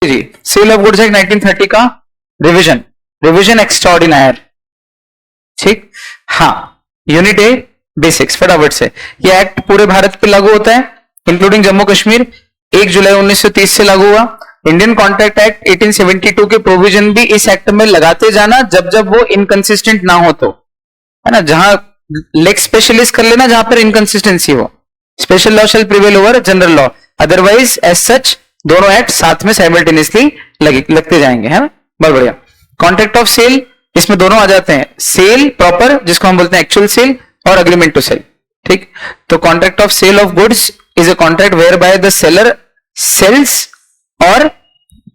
Ji sale of goods act 1930 का revision extraordinary. ठीक, हाँ, यूनिट ए बेसिक्स फटाफट से। ये एक्ट पूरे भारत पे लागू होता है इंक्लूडिंग जम्मू कश्मीर। 1 जुलाई 1930 से लागू हुआ। इंडियन कॉन्ट्रैक्ट एक्ट 1872 के प्रोविजन भी इस एक्ट में लगाते जाना जब जब वो इनकंसिस्टेंट ना हो, तो है ना, जहां लेग स्पेशलिस्ट कर लेना जहां पर इनकंसिस्टेंसी हो। Special law shall prevail over general law, otherwise as such दोनों एक्ट साथ में साइमल्टेनियसली लगते जाएंगे, है ना, बहुत बढ़िया। कॉन्ट्रैक्ट ऑफ सेल, इसमें दोनों आ जाते हैं, सेल प्रॉपर जिसको हम बोलते हैं एक्चुअल सेल, और अग्रीमेंट टू सेल। ठीक, तो contract of sale of goods is a contract whereby the seller sells और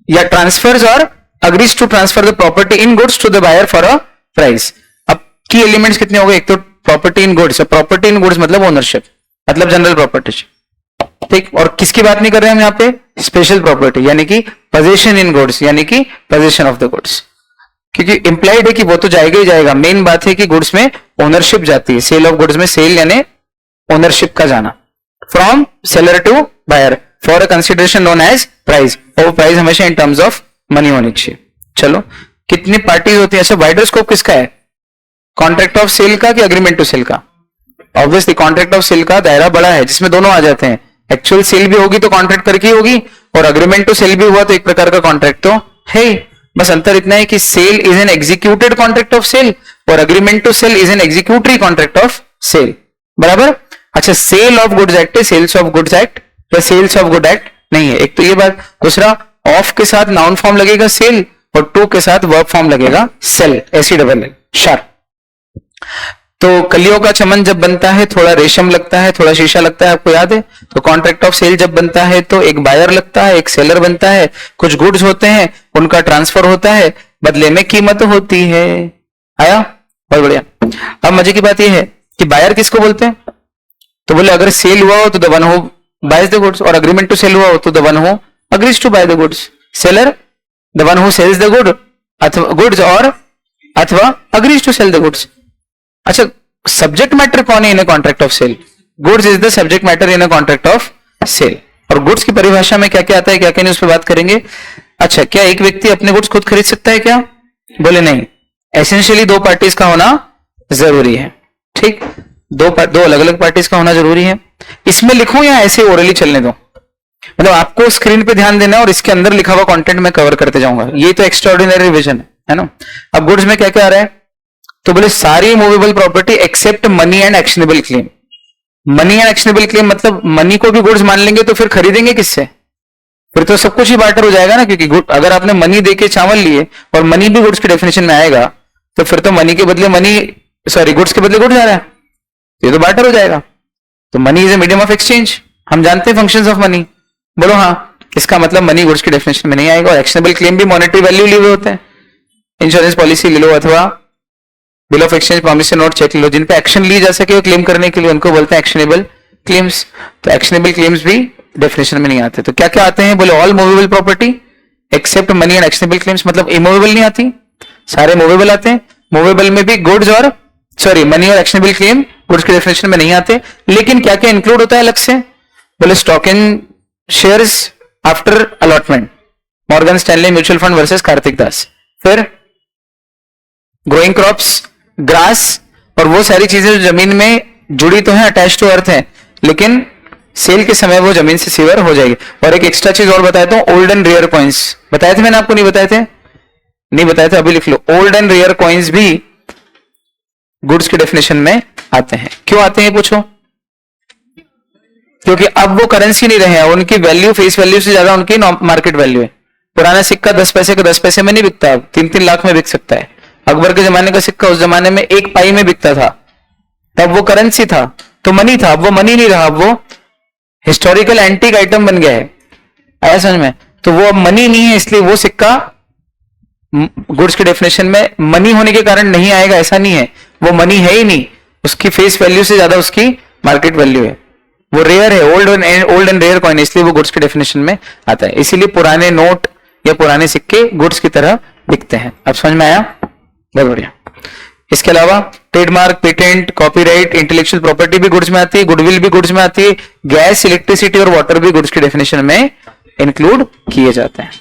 या ट्रांसफर्स और agrees to transfer the property in goods to the buyer for a price. अब की elements कितने हो गए? एक तो property in goods, property in goods मतलब ओनरशिप, मतलब जनरल प्रॉपर्टी। ठीक, और किसकी बात नहीं कर रहे हैं हम यहाँ पे? स्पेशल प्रॉपर्टी, यानी कि पोजीशन इन गुड्स, यानी कि पोजीशन ऑफ द गुड्स, क्योंकि इंप्लाइड है कि वो तो जाएगा ही जाएगा। मेन बात है कि गुड्स में ओनरशिप जाती है। सेल ऑफ गुड्स में सेल यानी ओनरशिप का जाना, from seller to buyer for a consideration known as price, और प्राइस हमेशा इन टर्म्स ऑफ मनी होनी चाहिए। चलो, कितनी पार्टीज होती है? अच्छा, वाइडर स्कोप किसका है? कॉन्ट्रैक्ट ऑफ सेल का कि अग्रीमेंट टू सेल का? ऑब्वियसली कॉन्ट्रैक्ट ऑफ सेल का दायरा बड़ा है, जिसमें दोनों आ जाते हैं। एक्चुअल सेल भी होगी तो कॉन्ट्रैक्ट करके ही होगी, और अग्रीमेंट टू सेल भी हुआ तो एक प्रकार का कॉन्ट्रैक्ट तो है ही। बस अंतर इतना है कि sale is an executed contract of sale और agreement to sell is an executory contract of sale, बराबर। अच्छा, सेल ऑफ गुड्स एक्ट है, सेल्स ऑफ गुड्स एक्ट या सेल्स ऑफ गुड एक्ट नहीं है। एक तो ये बात। दूसरा, ऑफ के साथ नाउन फॉर्म लगेगा सेल और टू के साथ वर्ब फॉर्म लगेगा सेल, SELL, शार। तो कलियों का चमन जब बनता है थोड़ा रेशम लगता है, थोड़ा शीशा लगता है, आपको याद है? तो कॉन्ट्रैक्ट ऑफ सेल जब बनता है तो एक बायर लगता है, एक सेलर बनता है, कुछ गुड्स होते हैं, उनका ट्रांसफर होता है, बदले में कीमत होती है। आया? बहुत बढ़िया। अब मजे की बात यह है कि बायर किसको बोलते हैं? तो बोले अगर सेल हुआ हो तो the one who buys the goods, और अग्रीमेंट टू सेल हुआ हो तो the one who agrees to buy the goods. Seller the one who sells the good अथवा गुड्स और अथवा agrees to sell the goods. अच्छा, सब्जेक्ट मैटर कौन है in contract of sale? Goods is the subject matter in contract of sale. और goods की परिभाषा में क्या क्या आता है, क्या क्या नहीं, उस पर बात करेंगे। अच्छा, क्या एक व्यक्ति अपने गुड्स खुद खरीद सकता है क्या? बोले नहीं, एसेंशियली दो पार्टीज का होना जरूरी है। ठीक, दो अलग अलग पार्टीज का होना जरूरी है। इसमें लिखूं या ऐसे ओरली चलने दो? मतलब आपको स्क्रीन पे ध्यान देना और इसके अंदर लिखा हुआ कंटेंट मैं कवर करते जाऊंगा। ये तो एक्स्ट्राऑर्डिनरी रिवीजन है ना। अब गुड्स में क्या क्या आ रहा है? तो बोले सारी movable property except money and actionable claim. Money and actionable claim मतलब मनी को भी गुड्स मान लेंगे तो फिर खरीदेंगे किससे? फिर तो सब कुछ ही बार्टर हो जाएगा ना, क्योंकि अगर आपने मनी देके चावल लिए और मनी भी गुड्स के डेफिनेशन में आएगा तो फिर तो मनी के बदले गुड्स के बदले गुड्स आ रहा है, ये तो बार्टर हो जाएगा। तो money is a medium of exchange, हम जानते हैं फंक्शंस ऑफ मनी। बोलो हाँ, इसका मतलब मनी गुड्स के डेफिनेशन में नहीं आएगा। और एक्शनेबल क्लेम भी मॉनेटरी वैल्यू लिए हुए होते हैं, इंश्योरेंस पॉलिसी ले लो अथवा bill of exchange, promissory note, cheque ले लो, जिन पे एक्शन ली जा सके क्लेम करने के लिए, उनको बोलते हैं एक्शनेबल क्लेम्स। तो एक्शनेबल क्लेम्स भी डेफिनेशन में नहीं आते। तो क्या क्या आते हैं? बोले all movable property except money and actionable claims, मतलब इमूवेबल नहीं आती, सारे मूवेबल आते हैं। मूवेबल में भी गुड्स और मनी और एक्शनेबल क्लेम गुड्स के डेफिनेशन में नहीं आते। लेकिन क्या क्या इंक्लूड होता है अलग से? बोले stock in shares after allotment, Morgan Stanley mutual fund versus Kartik Das. फिर ग्रोइंग क्रॉप्स, ग्रास, और वो सारी चीजें जो जमीन में जुड़ी तो है, अटैच टू अर्थ है, लेकिन सेल के समय वो जमीन से सीवर हो जाएगी। और एक एक्स्ट्रा चीज और बताया था, ओल्ड एंड रेयर कॉइन्स बताए थे मैंने आपको? नहीं बताए थे? नहीं बताए थे, अभी लिख लो। ओल्ड एंड रेयर कॉइन्स भी गुड्स के डेफिनेशन में आते हैं। क्यों आते हैं पूछो? क्योंकि अब वो करेंसी नहीं रहे हैं, उनकी वैल्यू फेस वैल्यू से ज्यादा उनकी मार्केट वैल्यू है। पुराना सिक्का 10 पैसे का 10 पैसे में नहीं बिकता, अब 3-3 लाख में बिक सकता है। अकबर के जमाने का सिक्का उस जमाने में 1 पाई में बिकता था, तब वो करेंसी था, तो मनी था। अब वो मनी नहीं रहा, अब वो हिस्टोरिकल एंटीक आइटम बन गया है। आया समझ में? तो वो अब मनी नहीं है, इसलिए वो सिक्का गुड्स के डेफिनेशन में मनी होने के कारण नहीं आएगा, ऐसा नहीं है। वो मनी है ही नहीं, उसकी फेस वैल्यू से ज्यादा उसकी मार्केट वैल्यू है। वो रेयर है, ओल्ड एंड रेयर कॉइन, इसलिए वो गुड्स के डेफिनेशन में आता है। इसीलिए पुराने नोट या पुराने सिक्के गुड्स की तरह बिकते हैं। अब समझ में आया? बहुत बढ़िया। इसके अलावा trademark, patent, copyright, intellectual property भी गुड्स में आती है, गुडविल भी गुड्स में आती है, गैस, इलेक्ट्रिसिटी और वाटर भी गुड्स के डेफिनेशन में इंक्लूड किए जाते हैं।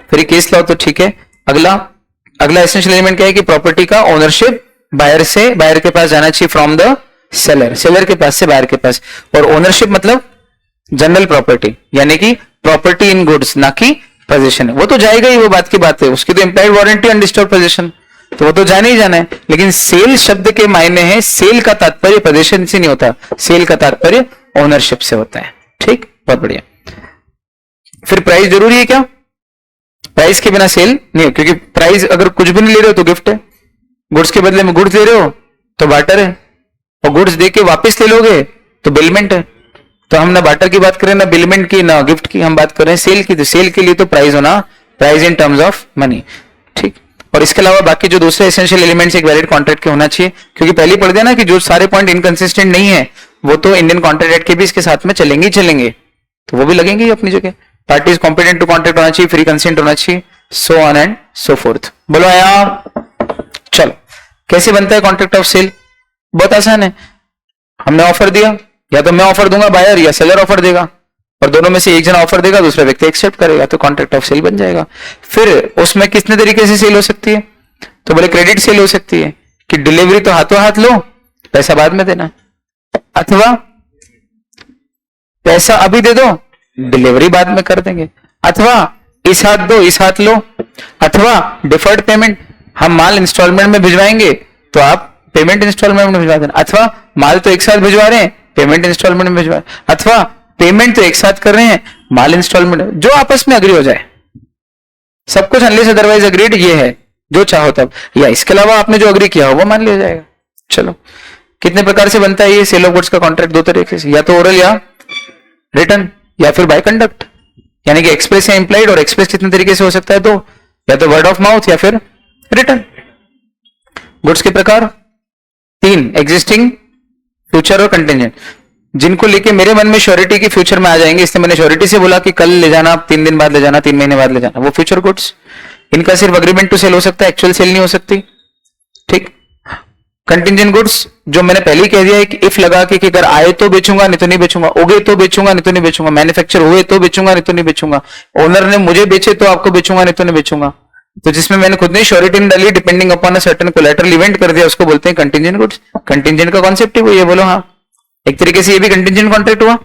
फिर केस लाओ तो ठीक है। अगला एसेंशियल एलिमेंट क्या है कि प्रॉपर्टी का ओनरशिप बायर के पास जाना चाहिए फ्रॉम द सेलर के पास से बायर के पास। और ओनरशिप मतलब जनरल प्रॉपर्टी, यानी कि प्रॉपर्टी इन गुड्स, ना कि पोजीशन। वो तो जाएगा ही, वो बात की बात है, उसकी तो इंप्लाइड वारंटी अनडिस्टर्ब पोजीशन, तो वो तो जाने ही जाना है। लेकिन सेल शब्द के मायने हैं, सेल का तात्पर्य पोजीशन से नहीं होता, सेल का तात्पर्य ओनरशिप से होता है। ठीक, बहुत बढ़िया। फिर प्राइस जरूरी है क्या? प्राइस के बिना सेल नहीं, क्योंकि प्राइस अगर कुछ भी नहीं ले रहे हो तो गिफ्ट है, गुड्स के बदले में गुड्स ले रहे हो तो बार्टर है, और गुड्स दे के वापिस ले लोगे तो बिलमेंट है। तो हम ना बार्टर की बात करें, ना बिलमेंट की, ना गिफ्ट की, हम बात कर रहे हैं सेल की। तो सेल के लिए तो प्राइस होना, price in terms of money. ठीक, और इसके अलावा बाकी जो दूसरे एसेंशियल एलिमेंट्स एक वैलिड कॉन्ट्रैक्ट के होना चाहिए, क्योंकि पहले पढ़ दिया ना कि जो सारे पॉइंट इनकंसिस्टेंट नहीं है वो तो इंडियन कॉन्ट्रैक्ट एक्ट के भी इसके साथ में चलेंगे ही चलेंगे, तो वो भी लगेंगे ही अपनी जगह। पार्टीज कॉम्पिटेंट टू कॉन्ट्रैक्ट होना चाहिए, फ्री कंसेंट होना चाहिए, so on and so fourth. बोलो यार, चलो कैसे बनता है कॉन्ट्रैक्ट ऑफ सेल? बहुत आसान है, हमने ऑफर दिया, या तो मैं ऑफर दूंगा बायर या सेलर ऑफर देगा, और दोनों में से एक जन ऑफर देगा, दूसरा व्यक्ति एक्सेप्ट करेगा, तो कॉन्ट्रैक्ट ऑफ सेल बन जाएगा। फिर उसमें कितने तरीके से सेल हो सकती है? तो बोले क्रेडिट सेल हो सकती है कि डिलीवरी तो हाथों हाथ लो, पैसा बाद में देना, अथवा पैसा अभी दे दो, डिलीवरी बाद में कर देंगे, अथवा इस हाथ दो इस हाथ लो, अथवा डिफर्ड पेमेंट, हम माल इंस्टॉलमेंट में भिजवाएंगे तो आप पेमेंट इंस्टॉलमेंट में भिजवा देना, अथवा माल तो एक साथ भिजवा रहे हैं, पेमेंट इंस्टॉलमेंट में भिजवा, अथवा पेमेंट तो एक साथ कर रहे हैं, माल इंस्टॉलमेंट, जो आपस में अग्री हो जाए, सब कुछ अनलेस अदरवाइज अग्रीड, ये है जो चाहो तब, या इसके अलावा आपने जो अग्री किया हो वो मान लिया जाएगा। चलो, कितने प्रकार से बनता है ये सेल ऑफ गुड्स का कॉन्ट्रैक्ट? दो तरीके से, या तो ओरल या रिटर्न, या फिर बाय कंडक्ट, यानी कि एक्सप्रेस या इंप्लाइड। और एक्सप्रेस कितने तरीके से हो सकता है? तो या तो वर्ड ऑफ माउथ या फिर रिटर्न। गुड्स के प्रकार तीन, एग्जिस्टिंग, फ्यूचर और कंटिंजेंट, जिनको लेके मेरे मन में श्योरिटी की फ्यूचर में आ जाएंगे, इसलिए मैंने श्योरिटी से बोला कि कल ले जाना, 3 दिन बाद ले जाना, 3 महीने बाद ले जाना, वो फ्यूचर गुड्स। इनका सिर्फ अग्रीमेंट टू सेल हो सकता है, एक्चुअल सेल नहीं हो सकती। ठीक, कंटिंजेंट गुड्स जो मैंने पहले ही कह दिया है कि इफ लगा के कि अगर आए तो बेचूंगा नहीं तो नहीं बेचूंगा, उगे तो बेचूंगा नहीं तो नहीं बेचूंगा, मैन्युफैक्चर हुए तो बेचूंगा नहीं तो नहीं बेचूंगा, ओनर ने मुझे बेचे तो आपको बेचूंगा नहीं तो नहीं बेचूंगा, तो जिसमें मैंने खुद ने श्योरिटी डाली depending upon a certain collateral event कर दिया, उसको बोलते हैं कंटिंजेंट गुड्स। कंटिंजेंट का कॉन्सेप्ट ही वो, ये बोलो हाँ, एक तरीके से ये भी कंटिंजेंट कॉन्ट्रैक्ट हुआ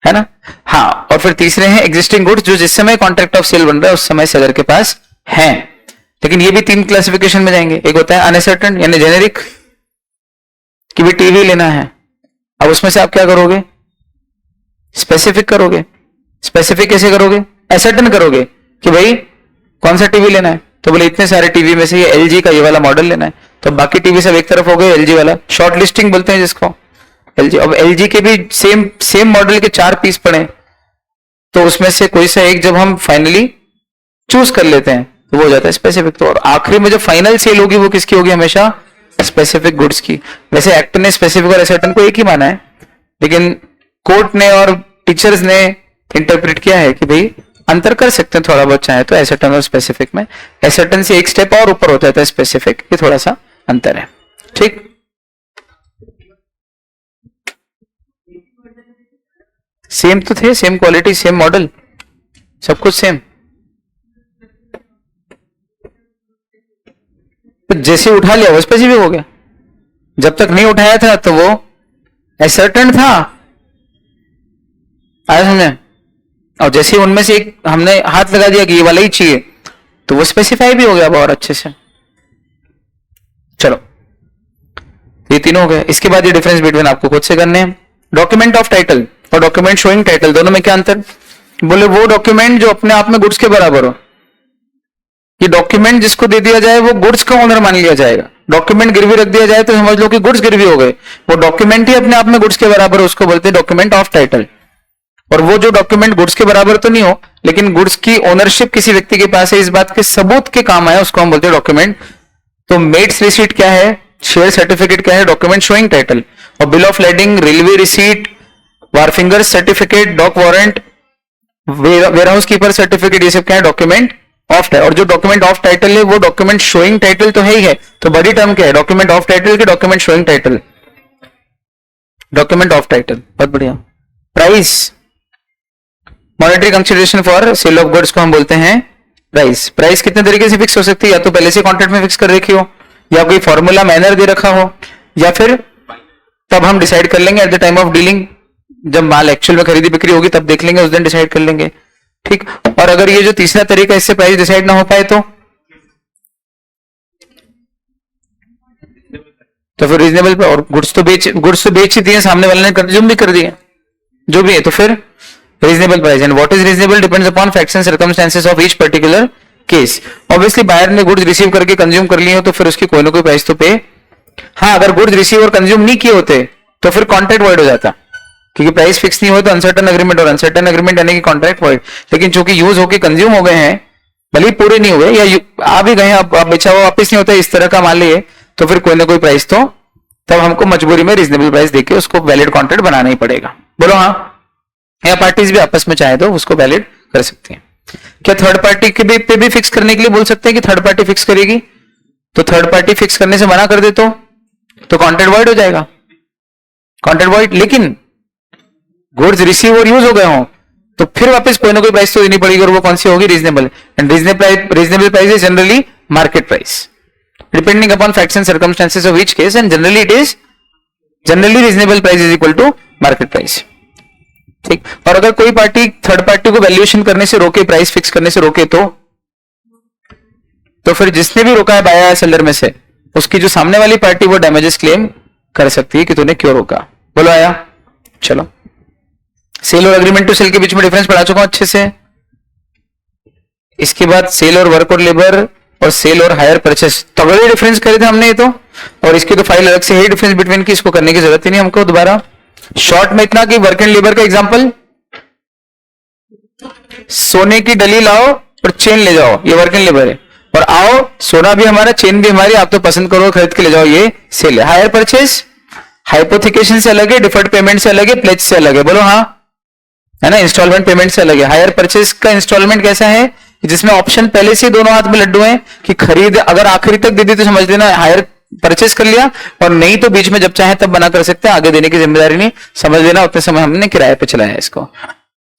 है ना। हाँ, और फिर तीसरे हैं एग्जिस्टिंग गुड्स, जो जिस समय कॉन्ट्रैक्ट ऑफ सेल बन रहा है उस समय सेलर के पास है, लेकिन ये भी 3 क्लासिफिकेशन में जाएंगे। एक होता है अनसर्टेन यानी जेनेरिक, कि भी टीवी लेना है, अब उसमें से आप क्या करोगे? स्पेसिफिक करोगे। स्पेसिफिक कैसे करोगे? असर्टेन करोगे कि भाई कौन सा टीवी लेना है, तो बोले इतने सारे टीवी में से ये एलजी का ये वाला मॉडल लेना है, तो बाकी टीवी सब एक तरफ हो गए, एलजी वाला, शॉर्ट लिस्टिंग बोलते हैं जिसको, एलजी। अब एलजी के भी सेम मॉडल के 4 पीस पड़े, तो उसमें से कोई सा एक जब हम फाइनली चूज कर लेते हैं तो वो हो जाता है स्पेसिफिक। तो और आखिरी में जो फाइनल सेल होगी वो किसकी होगी? हमेशा स्पेसिफिक गुड्स की। वैसे एक्ट ने स्पेसिफिक और असर्टेन को एक ही माना है, लेकिन कोर्ट ने और टीचर्स ने इंटरप्रेट किया है कि भाई अंतर कर सकते हैं थोड़ा बहुत चाहे तो असर्टेन और स्पेसिफिक में। असर्टेन से एक स्टेप और ऊपर होता है स्पेसिफिक, ये थोड़ा सा अंतर है। ठीक, सेम तो थे, सेम क्वालिटी, सेम मॉडल, सब कुछ सेम। तो जैसे उठा लिया वो स्पेसिफिक हो गया, जब तक नहीं उठाया था तो वो असर्टेन था, आया समझे? और जैसे उनमें से एक हमने हाथ लगा दिया कि ये वाला ही चाहिए तो वो स्पेसिफाई भी हो गया बहुत अच्छे से। चलो, ये तीनों हो गए। इसके बाद ये डिफरेंस बिटवीन आपको खुद से करने हैं। डॉक्यूमेंट ऑफ टाइटल और डॉक्यूमेंट शोइंग टाइटल, दोनों में क्या अंतर? बोले वो डॉक्यूमेंट जो अपने आप में गुड्स के बराबर हो, कि डॉक्यूमेंट जिसको दे दिया जाए वो गुड्स का ओनर मान लिया जाएगा। डॉक्यूमेंट गिरवी रख दिया जाए तो समझ लो कि गुड्स गिरवी हो गए, वो डॉक्यूमेंट ही अपने आप में गुड्स के बराबर है, उसको बोलते हैं डॉक्यूमेंट ऑफ टाइटल। और वो जो डॉक्यूमेंट गुड्स के बराबर तो नहीं हो लेकिन गुड्स की ओनरशिप किसी व्यक्ति के पास है, इस बात के सबूत के काम आया, उसको हम बोलते हैं डॉक्यूमेंट। तो मेट्स रिसीट क्या है, शेयर सर्टिफिकेट क्या है, डॉक्यूमेंट शोइंग टाइटल। और bill of lading, railway receipt, wharfinger certificate, dock warrant, warehouse keeper certificate, ये सब क्या है? Document of title. और जो डॉक्यूमेंट ऑफ टाइटल है वो डॉक्यूमेंट शोइंग टाइटल तो है ही है, तो बड़ी टर्म क्या है? डॉक्यूमेंट ऑफ टाइटल के document showing title, document of title. बहुत बढ़िया। Price, monetary consideration for sale of goods को हम बोलते हैं प्राइस, प्राइस कितने तरीके से फिक्स हो सकती है, या तो पहले से कॉन्ट्रैक्ट में फिक्स कर रखी हो, या कोई फॉर्मूला मैनर दे रखा हो, या फिर तब हम डिसाइड कर लेंगे at the time of dealing, जब माल एक्चुअल में खरीदी बिक्री होगी तब देख लेंगे, उस दिन डिसाइड कर लेंगे। ठीक, और अगर ये जो तीसरा तरीका इससे प्राइस डिसाइड ना हो पाए तो फिर रीजनेबल पे, और गुड्स तो बेच ही दिए, सामने वाले ने कंज्यूम भी कर दिए, जो भी है, तो फिर reasonable price. And what is reasonable depends upon facts and circumstances of each particular case. Obviously buyer ने गुड्स रिसीव करके कंज्यूम कर लिए हो तो फिर उसकी कोई ना कोई प्राइस तो पे। हाँ, अगर गुड्स रिसीव और कंज्यूम नहीं किए होते तो फिर कॉन्ट्रैक्ट वॉइड हो जाता, क्योंकि प्राइस फिक्स नहीं हुआ तो अनसर्टन एग्रीमेंट, और अनसर्टन एग्रीमेंट यानी कि कॉन्ट्रैक्ट वॉइड। लेकिन चूंकि यूज होकर कंज्यूम हो गए हैं, भले पूरे नहीं हुए या आ भी गए, अब बेचा हुआ वापिस नहीं होता, इस तरह का मान लिए, तो फिर कोई ना कोई प्राइस तो तब हमको मजबूरी में रीजनेबल प्राइस देके उसको वैलिड कॉन्ट्रैक्ट बनाना ही पड़ेगा। बोलो हाँ, या पार्टीज भी आपस में चाहे तो उसको वैलिड कर सकती हैं। क्या थर्ड पार्टी के पे भी फिक्स करने के लिए बोल सकते हैं कि थर्ड पार्टी फिक्स करेगी, तो थर्ड पार्टी फिक्स करने से मना कर दे तो कॉन्ट्रैक्ट वॉइड हो जाएगा, कॉन्ट्रैक्ट वॉइड। लेकिन गुड्स रिसीव और यूज हो गए हो तो फिर वापस कोई ना कोई प्राइस तो देनी पड़ेगी, और वो कौन सी होगी, reasonable. And reasonable price is generally market price depending upon facts and circumstances of each case, and generally it is reasonable price is equal to market price. ठीक, और अगर कोई पार्टी थर्ड पार्टी को वैल्यूएशन करने से रोके, price fix करने से रोके, तो फिर जिसने भी रोका है बायर या सेलर में से, उसकी जो सामने वाली पार्टी वो डैमेजेस क्लेम कर सकती है कि तूने क्यों रोका। बोलो आया, चलो। सेल और एग्रीमेंट टू सेल के बीच में डिफरेंस पढ़ा चुका हूं अच्छे से। इसके बाद सेल और वर्क और लेबर, और सेल और हायर परचेस, तगड़े डिफरेंस करे थे हमने ये तो, और इसकी तो फाइल अलग से है डिफरेंस बिटवीन की, इसको करने की जरूरत ही नहीं हमको दोबारा। शॉर्ट में इतना कि वर्क एंड लेबर का एग्जांपल, सोने की डली लाओ और चेन ले जाओ, ये वर्क एंड लेबर है, और आओ सोना भी हमारा चेन भी हमारी, आप तो पसंद करो खरीद के ले जाओ, ये सेल है। हायर परचेस हाइपोथिकेशन से अलग है, डिफर्ड पेमेंट से अलग है, प्लेज से अलग है। बोलो हाँ, है ना, इंस्टॉलमेंट पेमेंट से अलग है। हायर परचेस का इंस्टॉलमेंट कैसा है, जिसमें ऑप्शन पहले से दोनों हाथ में लड्डू हैं कि खरीद अगर आखिरी तक दे दी तो समझ लेना हायर परचेस कर लिया, और नहीं तो बीच में जब चाहे तब बना कर सकते हैं, आगे देने की जिम्मेदारी नहीं, समझ लेना उतने समय हमने किराए पे चलाया इसको।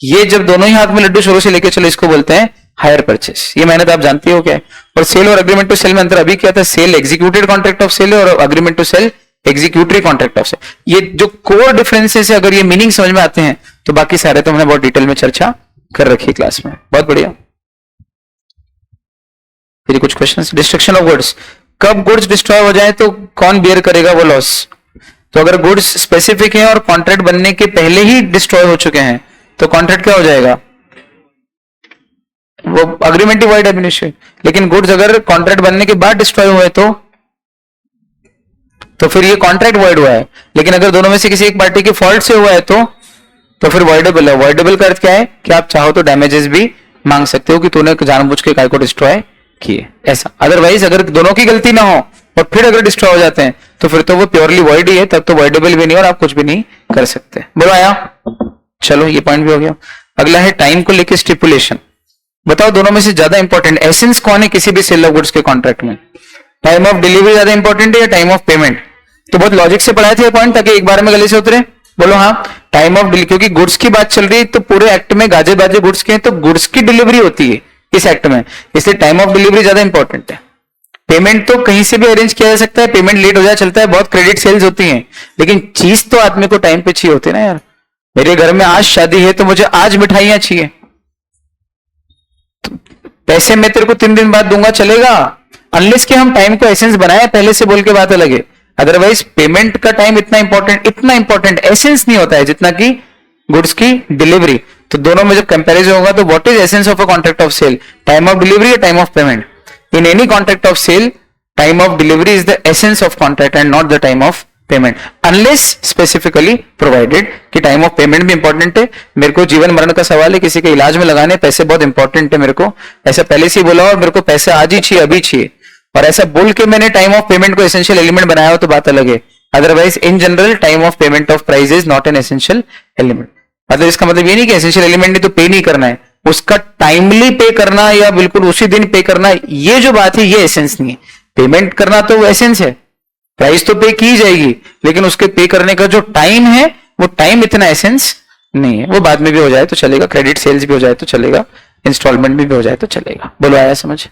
ये जब दोनों ही हाथ में लड्डू शुरू से लेके चलो, इसको बोलते हैं हायर परचेस। ये मेहनत आप जानती हो क्या है। और सेल और एग्रीमेंट टू सेल में अंतर अभी क्या था, sale executed contract of sale और agreement to sell executory contract of sale. ये जो कोर डिफरेंसेस है, अगर ये मीनिंग समझ में आते हैं तो बाकी सारे तो हमने बहुत डिटेल में चर्चा कर रखी क्लास में। बहुत बढ़िया। फिर कुछ क्वेश्चंस। डिस्ट्रक्शन ऑफ गुड्स, कब गुड्स डिस्ट्रॉय हो जाए तो कौन बियर करेगा वो लॉस। तो अगर गुड्स स्पेसिफिक है और कॉन्ट्रैक्ट बनने के पहले ही डिस्ट्रॉय हो चुके हैं तो कॉन्ट्रैक्ट क्या हो जाएगा, वो अग्रीमेंट वाइड एब्यूनिशन। लेकिन गुड्स अगर कॉन्ट्रैक्ट बनने के बाद डिस्ट्रॉय हुए तो फिर ये कॉन्ट्रैक्ट वॉइड हुआ है। लेकिन अगर दोनों में से किसी एक पार्टी के फॉल्ट से हुआ है तो फिर वॉइडेबल है। वॉइडेबल का अर्थ क्या है कि आप चाहो तो डैमेजेस भी मांग सकते हो कि तूने जानबूझ के काय को डिस्ट्रॉय किए, ऐसा। अदरवाइज अगर दोनों की गलती ना हो और फिर अगर डिस्ट्रॉय हो जाते हैं तो फिर तो वो प्योरली वॉइड ही है, तब तो वॉइडेबल भी नहीं और आप कुछ भी नहीं कर सकते। बोलो आया, चलो ये पॉइंट भी हो गया। अगला है टाइम को लेकर स्टिपुलेशन। बताओ दोनों में से ज्यादा इंपॉर्टेंट एसेंस कौन है किसी भी सेल ऑफ गुड्स के कॉन्ट्रैक्ट में, टाइम ऑफ डिलीवरी ज्यादा इंपॉर्टेंट है या टाइम ऑफ पेमेंट। तो बहुत लॉजिक से पढ़ाए थे ये पॉइंट ताकि एक बार में गले से उतरे। बोलो हाँ, टाइम ऑफ डिलीवरी, क्योंकि गुड्स की बात चल रही है तो पूरे एक्ट में गाजे बाजे गुड्स के हैं, तो गुड्स की डिलीवरी होती है इस एक्ट में, इसलिए टाइम ऑफ डिलीवरी ज्यादा इंपॉर्टेंट है। पेमेंट तो कहीं से भी अरेंज किया जा सकता है, पेमेंट लेट हो जाए चलता है, बहुत क्रेडिट सेल्स होती हैं, लेकिन चीज तो आदमी को टाइम पे चाहिए होती है ना यार। मेरे घर में आज शादी है तो मुझे आज मिठाइयां चाहिए, तो पैसे मैं तेरे को 3 दिन बाद दूंगा चलेगा, अनलेस कि हम टाइम को एसेंस बनाए पहले से बोल के बात अलग है। अदरवाइज पेमेंट का टाइम इतना इंपॉर्टेंट एसेंस नहीं होता है जितना कि गुड्स की डिलीवरी। तो दोनों में जब कंपैरिजन होगा तो what is essence of a contract of sale, time of delivery या time of payment. In any contract of sale time of delivery is the essence of contract and not the time of payment, unless specifically provided कि time of payment भी important है। मेरे को जीवन मरण का सवाल है, किसी के इलाज में लगाने पैसे बहुत इंपॉर्टेंट है मेरे को, ऐसा पहले से ही बोला और मेरे को पैसे आज ही चाहिए अभी चाहिए, और ऐसा बोल के मैंने टाइम ऑफ पेमेंट को एसेंशियल एलिमेंट बनाया हो तो बात अलग है। Otherwise in general time of payment of price is not an essential element. मतलब इसका मतलब ये नहीं कि एसेंशियल एलिमेंट नहीं तो पे नहीं करना है, उसका टाइमली पे करना या बिल्कुल उसी दिन पे करना, ये जो बात है ये एसेंस नहीं है। पेमेंट करना तो वो एसेंस है, प्राइस तो पे की जाएगी, लेकिन उसके पे करने का जो टाइम है वो टाइम इतना एसेंस नहीं है। वो बाद में भी हो जाए तो चलेगा, क्रेडिट सेल्स भी हो जाए तो चलेगा, इंस्टॉलमेंट में भी हो जाए तो चलेगा। बोलो आया समझ?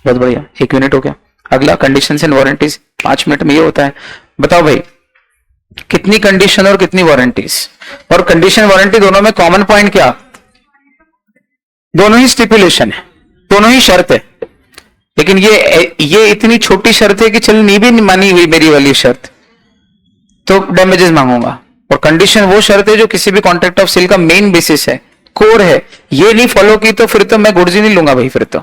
बहुत बढ़िया, 1 यूनिट हो गया। अगला कंडीशंस एंड वारंटीज, 5 मिनट में ये होता है। बताओ भाई कितनी कंडीशन और कितनी वारंटीज, और कंडीशन वारंटी दोनों में कॉमन पॉइंट क्या? दोनों ही स्टिपुलेशन है, दोनों ही शर्त है, लेकिन ये इतनी छोटी शर्त है कि चल नहीं भी नहीं मानी हुई मेरी वाली शर्त तो डैमेजेस मांगूंगा। और कंडीशन वो शर्त है जो किसी भी कॉन्ट्रैक्ट ऑफ सेल का मेन बेसिस है, कोर है। ये नहीं फॉलो की तो फिर तो मैं गुड्स ही नहीं लूंगा भाई फिर तो।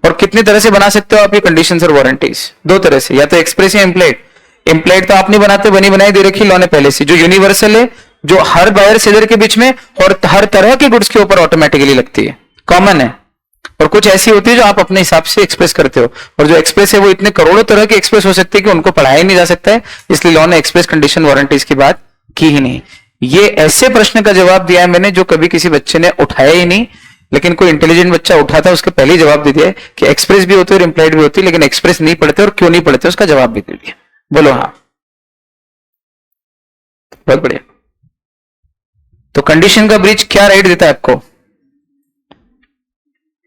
और कितनी तरह से बना सकते हो आप ये कंडीशंस और वारंटीज? 2 तरह से, या तो एक्सप्रेस या इम्प्लाइड। इम्प्लाइड तो आप नहीं बनाते, बनी बनाई दे रखी लॉ ने पहले से, जो यूनिवर्सल है, जो हर बायर सेलर के बीच में और हर तरह के गुड्स के ऊपर ऑटोमेटिकली लगती है, कॉमन है। और कुछ ऐसी होती है जो आप अपने हिसाब से एक्सप्रेस करते हो, और जो एक्सप्रेस है वो इतने करोड़ों तरह के एक्सप्रेस हो सकते हैं कि उनको पढ़ाया ही नहीं जा सकता है, इसलिए लॉ ने एक्सप्रेस कंडीशन वारंटीज की बात की ही नहीं। ये ऐसे प्रश्न का जवाब दिया है मैंने जो कभी किसी बच्चे ने उठाया ही नहीं, लेकिन कोई इंटेलिजेंट बच्चा उठाता है उसके पहले ही जवाब दे दिया है कि एक्सप्रेस भी होती है और इंप्लाइड भी होती है, लेकिन एक्सप्रेस नहीं पढ़ते और क्यों नहीं पढ़ते उसका जवाब भी दे दिया। बोलो हाँ, बहुत बढ़िया। तो कंडीशन का ब्रीच क्या राइट देता है आपको?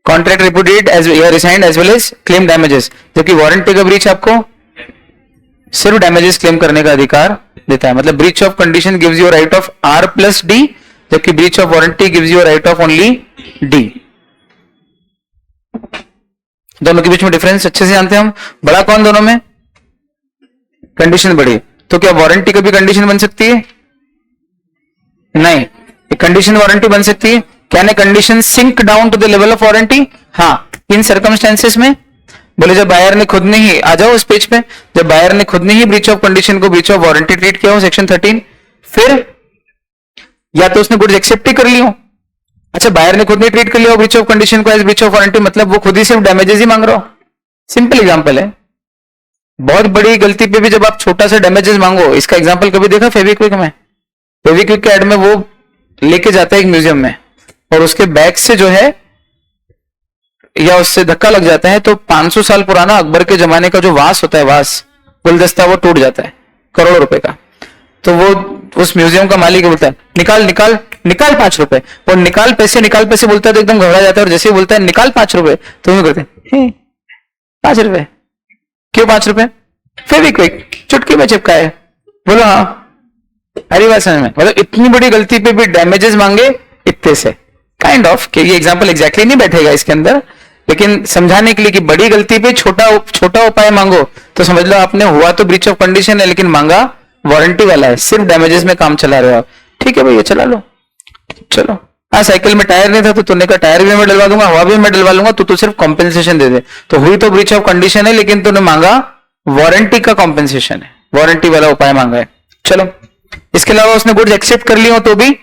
कॉन्ट्रैक्ट रिपुडिएट एज या rescind as well as claim damages, जबकि वारंटी का ब्रीच आपको सिर्फ डैमेजेस क्लेम करने का अधिकार देता है। मतलब breach of condition gives you right of R plus D, जबकि breach of warranty gives you right of only D. दोनों के बीच में डिफरेंस अच्छे से जानते हैं हम। बड़ा कौन दोनों में? कंडीशन बड़ी। तो क्या वारंटी कभी कंडीशन बन सकती है? नहीं, कंडीशन वारंटी बन सकती है। Can a condition sink down to the level of warranty? हाँ, इन सर्कमस्टेंसेस में। बोले जब बायर ने खुद ने ही, आ जाओ उस पेज पे, जब बायर ने खुद ने ही ब्रीच ऑफ कंडीशन को ब्रीच ऑफ वारंटी ट्रीट किया हो सेक्शन 13, फिर या तो उसने गुड्स एक्सेप्ट ही कर ली हो। अच्छा, बायर ने खुद नहीं ट्रीट कर लिया ब्रीच ऑफ कंडीशन को एज ब्रीच ऑफ वारंटी, मतलब वो खुद ही सिर्फ डैमेजेस ही मांग रहा हो। सिंपल एग्जांपल है। बहुत बड़ी गलती पे भी जब आप छोटा सा डैमेजेस मांगो, इसका एग्जांपल कभी देखा फेविक्विक में? फेविक्विक के एड में वो लेके जाता है एक म्यूजियम में, और उसके बैग से जो है या उससे धक्का लग जाता है तो 500 साल पुराना अकबर के जमाने का जो वास होता है, वास गुलदस्ता, वो टूट जाता है करोड़ों रुपए का। तो वो उस म्यूजियम का मालिक बोलता है निकाल निकाल निकाल 5 रुपए, और निकाल पैसे बोलता है तो एकदम घबरा जाता है, और जैसे ही बोलता है निकाल 5 रुपए तो वो करते हैं 5 रुपए। क्यों 5 रुपए? फेविक्विक चुटकी में चिपका है। बोलो हाँ, हरी बात समझ में? मतलब इतनी बड़ी गलती पे भी डैमेजेस मांगे इतने से, काइंड ऑफ ये एग्जांपल एग्जैक्टली नहीं बैठेगा इसके अंदर, लेकिन समझाने के लिए कि बड़ी गलती पे छोटा उपाय मांगो तो समझ लो आपने, हुआ तो ब्रीच ऑफ कंडीशन है लेकिन मांगा वारंटी वाला है, सिर्फ डैमेजेस में काम चला रहे हो आप। ठीक है भैया, चला लो, चलो। हाँ, साइकिल में टायर नहीं था तो तूने कहा टायर भी मैं डलवा दूंगा, हवा भी मैं डलवा लूंगा, तो सिर्फ कॉम्पेंसेशन दे दे। तो हुई तो ब्रीच ऑफ कंडीशन है, लेकिन तूने मांगा वारंटी का कॉम्पेंसेशन है, वारंटी वाला उपाय मांगा है। चलो, इसके अलावा उसने गुड्स एक्सेप्ट कर ली हो तो भी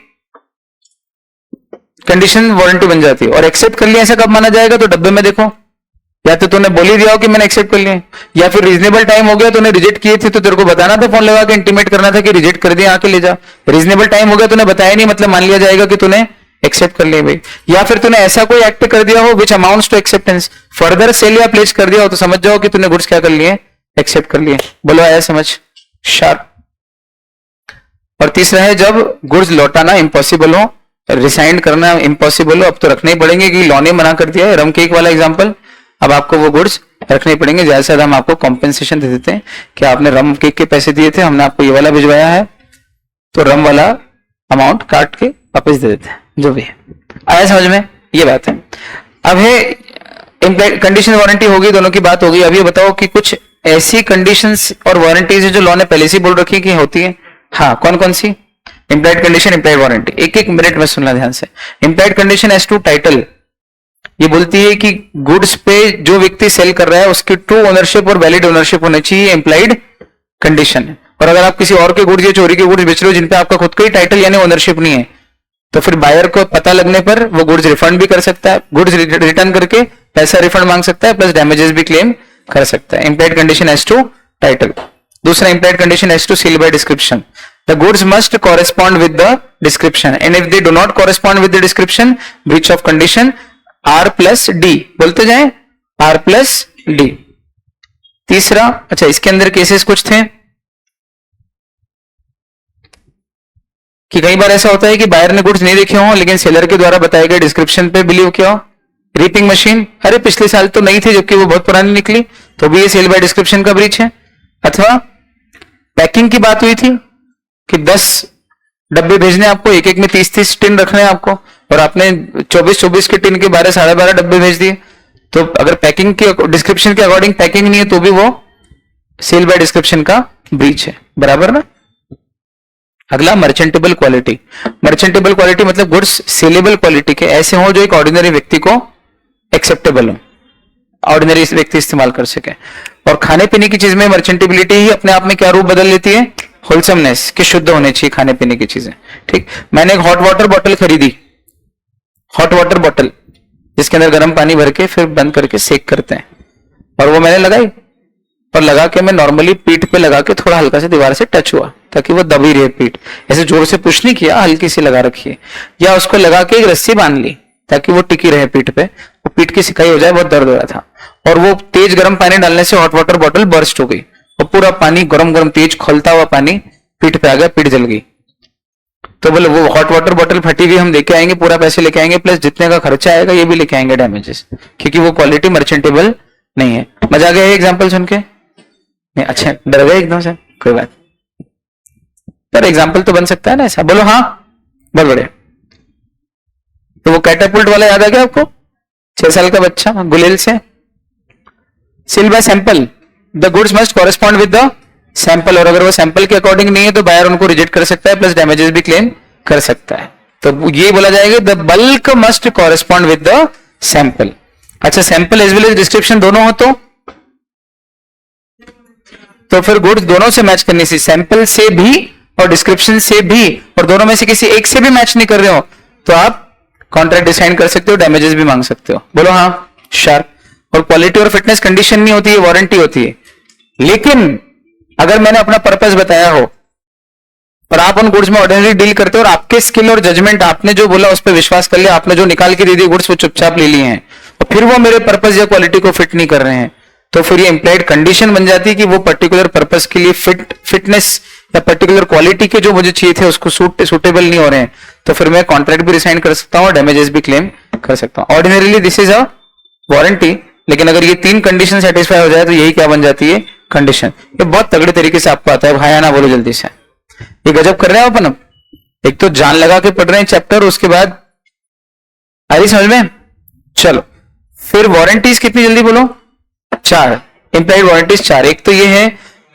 कंडीशन वारंटी बन जाती है। और एक्सेप्ट कर लिया ऐसा कब माना जाएगा? तो डब्बे में देखो, या तो तूने बोल ही दिया हो कि मैंने एक्सेप्ट कर लिया, या फिर रीजनेबल टाइम हो गया, तूने रिजेक्ट किए थे तो तेरे को बताना था, फोन लगा के इंटीमेट करना था कि रिजेक्ट कर दिया, आके ले जा। रीजनेबल टाइम हो गया, तूने बताया नहीं, मतलब मान लिया जाएगा कि तूने एक्सेप्ट कर लिया भाई। या फिर तूने ऐसा कोई एक्ट कर दिया हो which amounts to acceptance, further sale या प्लेस कर दिया हो, तो समझ जाओ कि तूने गुड्स क्या कर लिए? एक्सेप्ट कर लिए। बोलो आया समझ? शार्प। और तीसरा है जब गुड्स लौटाना इम्पॉसिबल हो, रिसाइंड करना इम्पॉसिबल हो। अब तो रखने ही पड़ेंगे कि लॉ ने मना कर दिया है, रम केक वाला एग्जांपल, अब आपको वो गुड्स रखने ही पड़ेंगे। ज्यादा से ज्यादा हम आपको कॉम्पेंसेशन दे देते हैं कि आपने रम केक के पैसे दिए थे, हमने आपको ये वाला भिजवाया है, तो रम वाला अमाउंट काट के वापस दे देते हैं, जो भी है। आया समझ में? ये बात है। अब है कंडीशन वारंटी होगी, दोनों की बात होगी। अब ये बताओ कि कुछ ऐसी कंडीशंस और वारंटीज है जो लॉ ने पहले से बोल रखी कि होती है। हाँ, कौन कौन सी? Implied condition, implied warranty. एक एक मिनट में सुनना ध्यान से। Implied condition as to title, ये बोलती है कि गुड्स पे जो व्यक्ति सेल कर रहा है उसकी ट्रू ओनरशिप और वैलिड ओनरशिप होनी चाहिए, इम्प्लाइड कंडीशन है। और अगर आप किसी और के गुड्स या चोरी के गुड्स बेच रहे हो जिन पे आपका खुद का ही टाइटल यानी ओनरशिप नहीं है, तो फिर बायर को पता लगने पर वो गुड्स रिफंड भी कर सकता है, गुड्स रिटर्न करके पैसा रिफंड मांग सकता है, प्लस डैमेजेस भी क्लेम कर सकता है। Implied condition as to title. दूसरा implied condition as to sale by description. The goods must correspond with the description, and if they do not correspond with the description, breach of condition R plus D। बोलते जाएं R plus D। तीसरा, अच्छा इसके अंदर cases कुछ थे कि कई बार ऐसा होता है कि बायर ने गुड्स नहीं देखे हों लेकिन सेलर के द्वारा बताए गए डिस्क्रिप्शन पे बिलीव किया हो। रीपिंग मशीन, अरे पिछले साल तो नहीं थी जबकि वो बहुत पुरानी निकली, तो भी ये सेल बाय डिस्क्रिप्शन का ब्रीच है। अथवा पैकिंग की बात हुई थी कि 10 डब्बे भेजने आपको, एक एक में 30-30 टिन रखने हैं आपको, और आपने 24-24 के टिन के 12-12.5 डब्बे भेज दिए, तो अगर पैकिंग के डिस्क्रिप्शन के अकॉर्डिंग पैकिंग नहीं है तो भी वो सेल बाय डिस्क्रिप्शन का ब्रीच है, बराबर ना। अगला मर्चेंटेबल क्वालिटी। मर्चेंटेबल क्वालिटी मतलब गुड्स सेलेबल क्वालिटी के ऐसे हो जो एक ऑर्डिनरी व्यक्ति को एक्सेप्टेबल हो, ऑर्डिनरी व्यक्ति इस्तेमाल कर सके। और खाने पीने की चीज में मर्चेंटेबिलिटी ही अपने आप में क्या रूप बदल लेती है, होलसमनेस, कि शुद्ध होने चाहिए खाने पीने की चीजें। ठीक, मैंने एक हॉट वाटर बॉटल खरीदी, हॉट वाटर बॉटल जिसके अंदर गर्म पानी भर के फिर बंद करके सेक करते हैं, और वो मैंने लगाई, और लगा के मैं नॉर्मली पीठ पे लगा के थोड़ा हल्का से दीवार से टच हुआ ताकि वो दबी रहे पीठ, ऐसे जोर से पुश नहीं किया, हल्की सी लगा रखी है, या उसको लगा के एक रस्सी बांध ली ताकि वो टिकी रहे पीठ पे, वो पीठ की सिकाई हो जाए, बहुत दर्द हो रहा था, और वो तेज गर्म पानी डालने से हॉट वाटर बॉटल बर्स्ट हो गई और पूरा पानी गरम गरम तेज खौलता हुआ पानी पीठ पे आ गया, पीठ जल गई। तो बोले वो हॉट वाटर बॉटल फटी हुई हम लेके आएंगे, पूरा पैसे लेके आएंगे, प्लस जितने का खर्चा आएगा ये भी लेके आएंगे डैमेजेस, क्योंकि वो क्वालिटी मर्चेंटेबल नहीं है। मजा आ गया एग्जाम्पल सुन के? नहीं, अच्छा डर गए एकदम से? कोई बात पर एग्जाम्पल तो बन सकता है ना ऐसा, बोलो हाँ, बहुत बढ़िया। तो वो कैटापुल्ट वाला याद आ गया आपको, 6 साल का बच्चा गुलेल से, sale by sample, the goods must correspond with the sample, और अगर वो सैंपल के अकॉर्डिंग नहीं है तो बायर उनको रिजेक्ट कर सकता है, प्लस डैमेजेस भी क्लेम कर सकता है। तो ये बोला जाएगा the bulk must correspond with the sample. अच्छा, sample as well as description दोनों हो तो फिर गुड्स दोनों से मैच करनी चाहिए, सैंपल से भी और डिस्क्रिप्शन से भी, और दोनों में से किसी एक से भी मैच नहीं कर रहे हो तो आप कॉन्ट्रैक्ट डिसाइन कर सकते हो, डैमेजेस भी मांग सकते हो। बोलो हाँ, शार्प। और क्वालिटी और फिटनेस कंडीशन नहीं होती है, वारंटी होती है। लेकिन अगर मैंने अपना पर्पस बताया हो और आप उन गुड्स में ऑर्डिनरी डील करते हो और आपके स्किल और जजमेंट, आपने जो बोला उस पर विश्वास कर लिया, आपने जो निकाल के दे दी गुड्स वो चुपचाप ले लिए हैं, और फिर वो मेरे पर्पस या क्वालिटी को फिट नहीं कर रहे हैं, तो फिर ये इंप्लाइड कंडीशन बन जाती है कि वो पर्टिकुलर पर्पस के लिए फिटनेस या पर्टिकुलर क्वालिटी के जो मुझे चाहिए थे उसको सूटेबल नहीं हो रहे हैं, तो फिर मैं कॉन्ट्रैक्ट भी रिसाइन कर सकता हूं और डैमेजेस भी क्लेम कर सकता हूं। Ordinarily this is a warranty, लेकिन अगर ये 3 कंडीशन सेटिस्फाई हो जाए तो यही क्या बन जाती है, कंडीशन। ये बहुत तगड़े तरीके से आपको आता है, भाई ना बोलो जल्दी से, ये गजब कर रहे हैं अपन। एक तो जान लगा के पढ़ रहे हैं चैप्टर, उसके बाद आ रही समझ में। चलो फिर वारंटीज कितनी जल्दी बोलो, 4 इंप्लाइड वारंटीज 4। एक तो ये है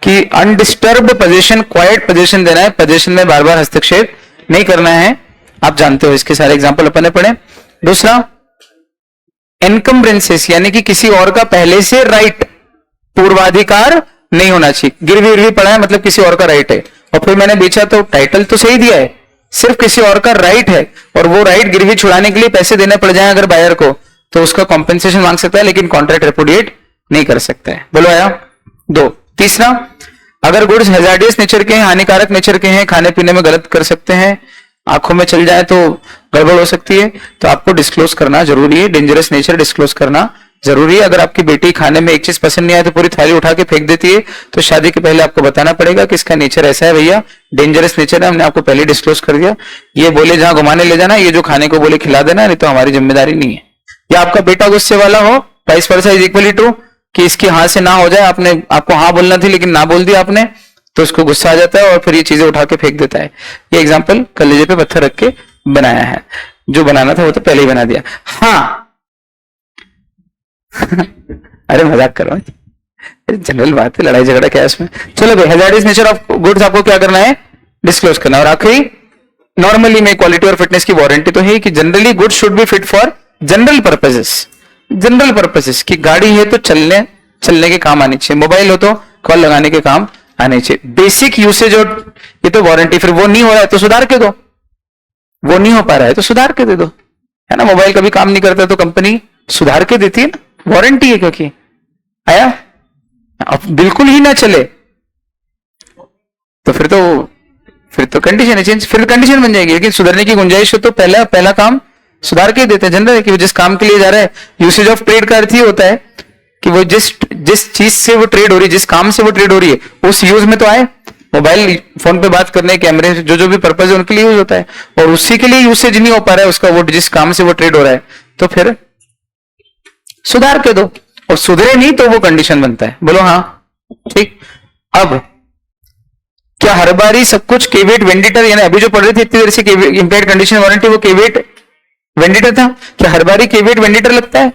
कि अनडिस्टर्ब पोजीशन, क्वाइट पोजीशन देना है, पोजीशन में बार बार हस्तक्षेप नहीं करना है, आप जानते हो, इसके सारे एग्जांपल अपन ने पढ़े। दूसरा एनकम्ब्रेंसेस, यानी कि किसी और का पहले से राइट, पूर्वाधिकार नहीं होना चाहिए। गिरवी गिरवी पड़ा है मतलब किसी और का राइट है, और फिर मैंने बेचा तो टाइटल तो सही दिया है, सिर्फ किसी और का राइट है, और वो राइट गिरवी छुड़ाने के लिए पैसे देने पड़ जाए अगर बायर को, तो उसका कॉम्पेंसेशन मांग सकता है, लेकिन कॉन्ट्रैक्ट रिपुडिएट नहीं कर सकता है। बोलो आया 2। तीसरा, अगर गुड्स हैजार्डियस नेचर के हैं, हानिकारक नेचर के हैं, खाने पीने में गलत कर सकते हैं, आंखों में चल जाए तो गड़बड़ हो सकती है, तो आपको डिस्क्लोज करना जरूरी है, डेंजरस नेचर डिस्क्लोज करना जरूरी है। अगर आपकी बेटी खाने में एक चीज पसंद नहीं आए तो पूरी थाली उठा के फेंक देती है, तो शादी के पहले आपको बताना पड़ेगा कि इसका नेचर ऐसा है भैया, डेंजरस नेचर है, हमने आपको पहले डिस्क्लोज कर दिया, ये बोले जहां घुमाने ले जाना, ये जो खाने को बोले खिला देना, नहीं तो हमारी जिम्मेदारी नहीं है। या आपका बेटा गुस्से वाला हो, vice versa is equally too, कि इसकी हाँ से ना हो जाए, आपको हाँ बोलना थी लेकिन ना बोल दिया आपने, तो उसको गुस्सा आ जाता है और फिर ये चीजें उठा के फेंक देता है। ये एग्जाम्पल कलेजे पे पत्थर रख के बनाया है, जो बनाना था वो तो पहले ही बना दिया। हाँ अरे मजाक करो, जनरल बात है, लड़ाई झगड़ा क्या है इसमें। चलो भाई, हैजार्डियस नेचर ऑफ गुड्स आपको क्या करना है, डिस्क्लोज करना। और आखिरी, नॉर्मली में क्वालिटी और फिटनेस की वारंटी तो है कि generally goods should be fit for general purposes. General purposes की गाड़ी है तो चलने के काम आनी चाहिए, मोबाइल हो तो कॉल लगाने के काम आने चाहिए, बेसिक यूसेज। और ये तो वारंटी, फिर वो नहीं हो रहा है तो सुधार के दो, वो नहीं हो पा रहा है तो सुधार के दे दो, है ना। मोबाइल कभी काम नहीं करता तो कंपनी सुधार के देती है ना, वारंटी है। क्योंकि आया अब बिल्कुल ही ना चले तो फिर तो कंडीशन है चेंज, फिर कंडीशन बन जाएगी। लेकिन सुधरने की गुंजाइश हो तो पहला काम सुधार के देते हैं। जनरल है कि वो जिस काम के लिए जा रहा है, यूसेज ऑफ ट्रेड का अर्थ ही होता है कि वो जिस चीज से वो ट्रेड हो रही है, जिस काम से वो ट्रेड हो रही है, उस यूज में तो आए। मोबाइल फोन पे बात करने, कैमरे, जो जो भी पर्पज है उनके लिए यूज होता है, और उसी के लिए यूसेज नहीं हो पा रहा है उसका, वो जिस काम से वो ट्रेड हो रहा है, तो फिर सुधार के दो, और सुधरे नहीं तो वो कंडीशन बनता है। बोलो हाँ, ठीक। अब क्या हर बारी सब कुछ केवेट वेंडिटर, यानी अभी जो पढ़ रहे थे इतनी देर से इंप्लाइड कंडीशन वारंटी, वो केवेट वेंडिटर था? क्या हर बारी केवेट वेंडिटर लगता है?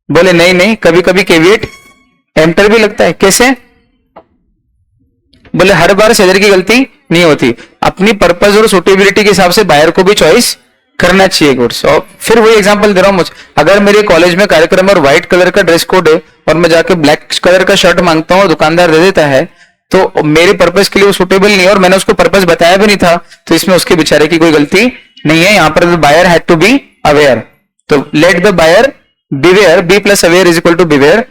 बोले नहीं नहीं, कभी कभी केवेट एम्प्टर भी लगता है। कैसे? बोले हर बार सेलर की गलती नहीं होती, अपनी पर्पज और सुटेबिलिटी के हिसाब से बायर को भी चॉइस करना चाहिए गुड्स। और फिर वही एग्जांपल दे रहा हूं, मुझे अगर मेरे कॉलेज में कार्यक्रम और व्हाइट कलर का ड्रेस कोड है और मैं जाके ब्लैक कलर का शर्ट मांगता हूं और दुकानदार दे देता है, तो मेरे पर्पज के लिए वो सुटेबल नहीं है और मैंने उसको पर्पज बताया भी नहीं था, तो इसमें उसके बेचारे की कोई गलती नहीं है। यहां पर buyer had to be aware, तो let the buyer beware, B plus aware is equal to beware.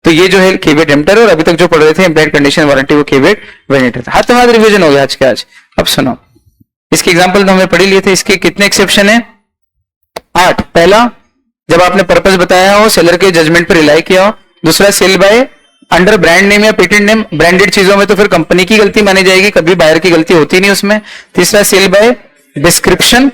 तो ये जो है केवेट एम्प्टर, और अभी तक जो पढ़ रहे थे एम्प्लॉयड कंडीशन वारंटी, वो केवेट वेंडिटर था। हाथ हाथ रिवीजन हो गया आज के आज। अब सुनो, इसके एग्जांपल तो हमने पढ़ी लिए थे, इसके कितने एक्सेप्शन है? 8। पहला, जब आपने पर्पस बताया हो, सेलर के जजमेंट पर रिलाई किया हो। दूसरा, sale by under brand name या पेटेंट नेम, ब्रांडेड चीजों में तो फिर कंपनी की गलती मानी जाएगी, कभी बायर की गलती होती नहीं उसमें। तीसरा, सेल बाय डिस्क्रिप्शन।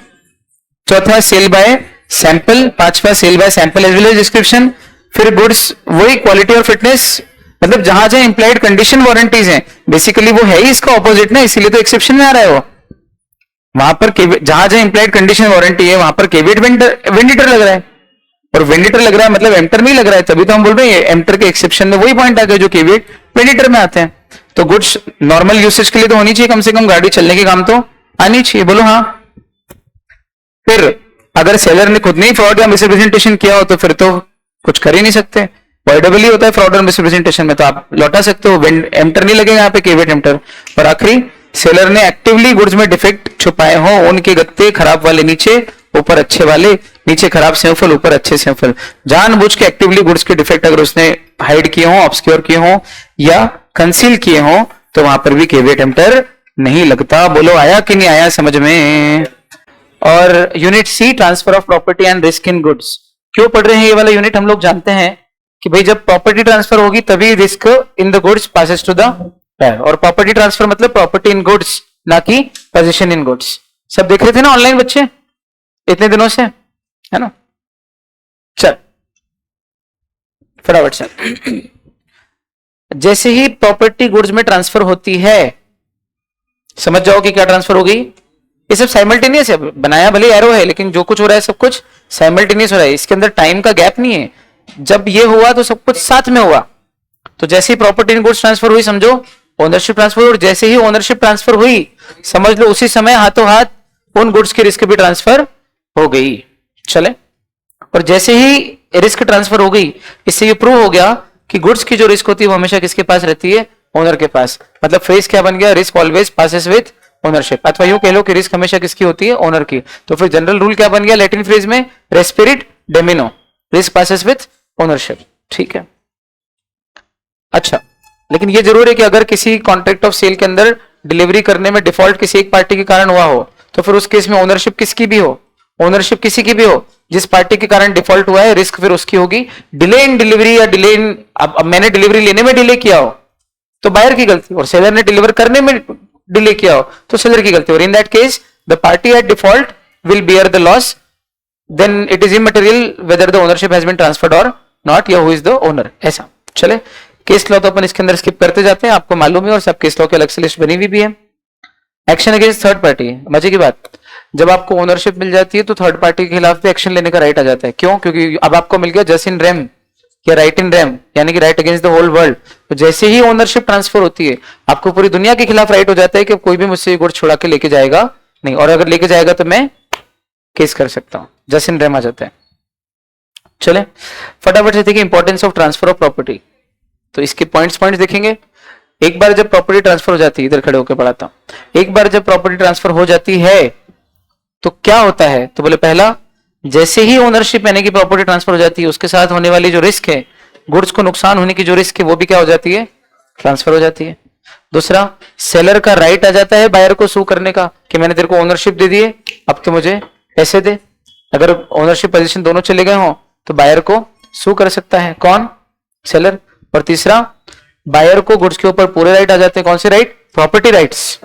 चौथा, सेल बाय सैंपल। पांचवा, sale by sample as well as description. फिर गुड्स वही क्वालिटी और फिटनेस, मतलब जहां जहां इंप्लाइड कंडीशन वारंटीज हैं, बेसिकली वो है ही इसका ऑपोजिट ना, इसीलिए तो एक्सेप्शन में आ रहा है वो। वहां पर जहां जहां इंप्लाइड कंडीशन वारंटी है वहां पर केवेट वेंडिटर लग रहा है, और वेंडिटर लग रहा है मतलब एम्प्टर नहीं लग रहा है, तभी तो हम बोल रहे हैं एम्प्टर के एक्सेप्शन में वही पॉइंट आ गया जो केवेट वेंडिटर में आते हैं। तो गुड्स नॉर्मल यूसेज के लिए तो होनी चाहिए, कम से कम गाड़ी चलने के काम तो आनी चाहिए। बोलो हाँ। फिर अगर सेलर ने खुद नहीं फ्रॉड या मिसरिप्रेजेंटेशन किया हो तो फिर तो कुछ कर ही नहीं सकते, वॉइडेबल ही होता है फ्रॉड और मिसरिप्रेजेंटेशन में, तो आप लौटा सकते हो, एम्प्टर नहीं लगेगा यहाँ पे, केवेट एम्प्टर। और आखिरी, सेलर ने एक्टिवली गुड्स में डिफेक्ट छुपाए हो, उनके गत्ते खराब वाले नीचे, ऊपर अच्छे वाले, नीचे खराब सेवफल, ऊपर अच्छे सेवफल, जानबूझ के एक्टिवली गुड्स के डिफेक्ट अगर उसने हाइड किए हो, ऑब्सक्योर किए हो या कंसील किए हो, तो वहां पर भी केवेट एम्प्टर नहीं लगता। बोलो आया कि नहीं आया समझ में? और unit C, transfer of property and risk in goods. क्यों पढ़ रहे हैं ये वाला यूनिट? हम लोग जानते हैं कि भाई जब प्रॉपर्टी ट्रांसफर होगी तभी risk in the goods passes to the buyer, और प्रॉपर्टी ट्रांसफर मतलब प्रॉपर्टी इन गुड्स, ना कि पोजीशन इन गुड्स। सब देख रहे थे ना ऑनलाइन बच्चे इतने दिनों से, है ना? चल फटाफट चल। जैसे ही प्रॉपर्टी गुड्स में ट्रांसफर होती है, समझ जाओ कि क्या ट्रांसफर होगी। ये सब साइमल्टेनियस है, बनाया भले एरो है लेकिन जो कुछ हो रहा है सब कुछ साइमल्टेनियस हो रहा है, इसके अंदर टाइम का गैप नहीं है। जब ये हुआ तो सब कुछ साथ में हुआ। तो जैसे ही प्रॉपर्टी इन गुड्स ट्रांसफर हुई समझो ओनरशिप ट्रांसफर, और जैसे ही ओनरशिप ट्रांसफर हुई समझ लो उसी समय हाथों हाथ उन गुड्स की रिस्क भी ट्रांसफर हो गई। चले, और जैसे ही रिस्क ट्रांसफर हो गई, इससे ये प्रूव हो गया कि गुड्स की जो रिस्क होती है वो हमेशा किसके पास रहती है? ओनर के पास। मतलब फ्रेज क्या बन गया? Risk always passes with ownership, अथवा यूं कह लो कि रिस्क हमेशा किसकी होती है? ओनर की। तो फिर जनरल रूल क्या बन गया लैटिन फ्रेज में? रेस्पिरिट डेमिनो, रिस्क पासेस विद ओनरशिप। ठीक है, अच्छा, लेकिन ये जरूर है कि अगर किसी कॉन्ट्रैक्ट ऑफ सेल के अंदर डिलीवरी करने में डिफॉल्ट किसी एक पार्टी के कारण हुआ हो, तो फिर उस केस में ओनरशिप किसकी भी हो, ओनरशिप किसी की भी हो, जिस पार्टी के कारण डिफॉल्ट हुआ है रिस्क फिर उसकी होगी। डिले इन डिलीवरी या डिले इन, अब मैंने डिलीवरी लेने में डिले किया हो तो बायर की गलती, और सेलर ने डिलीवर करने में डिले किया हो तो सेलर की गलती, और in that case the party at default will bear the loss, then it is immaterial whether the ownership has been transferred और नॉट, या हु इज द ओनर। ऐसा चले, केस लॉ तो अपन इसके अंदर स्किप करते जाते हैं, आपको मालूम है, और सब केस लॉ की अलग से लिस्ट बनी हुई भी है। एक्शन अगेंस्ट थर्ड पार्टी, मजे की बात, जब आपको ओनरशिप मिल जाती है तो थर्ड पार्टी के खिलाफ भी एक्शन लेने का राइट आ जाता है। क्यों? क्योंकि अब आपको मिल गया जस्ट इन रेम या राइट इन रेम, यानी कि right against the whole world. तो जैसे ही ओनरशिप ट्रांसफर होती है आपको पूरी दुनिया के खिलाफ राइट हो जाता है कि कोई भी मुझसे गुड़ छुड़ा के लेके जाएगा नहीं, और अगर लेके जाएगा तो मैं केस कर सकता हूं। जस्ट इन रेम आ जाता है। चले फटाफट से देखिए importance of transfer of property. तो इसके पॉइंट्स देखेंगे। एक बार जब प्रॉपर्टी ट्रांसफर हो जाती है, इधर खड़े होकर पढ़ाता हूं, एक बार जब प्रॉपर्टी ट्रांसफर हो जाती है तो क्या होता है? तो बोले पहला, जैसे ही ओनरशिप यानी कि प्रॉपर्टी ट्रांसफर हो जाती है उसके साथ होने वाली जो रिस्क है, गुड्स को नुकसान होने की जो रिस्क है वो भी क्या हो जाती है? ट्रांसफर हो जाती है। दूसरा, सेलर का राइट आ जाता है बायर को सू करने का कि मैंने तेरे को ओनरशिप दे दी है, अब तो मुझे पैसे दे। अगर ओनरशिप पोजीशन दोनों चले गए हो तो बायर को सू कर सकता है। कौन? सेलर। और तीसरा, बायर को गुड्स के ऊपर पूरे राइट आ जाते हैं। कौन से राइट? प्रॉपर्टी राइट्स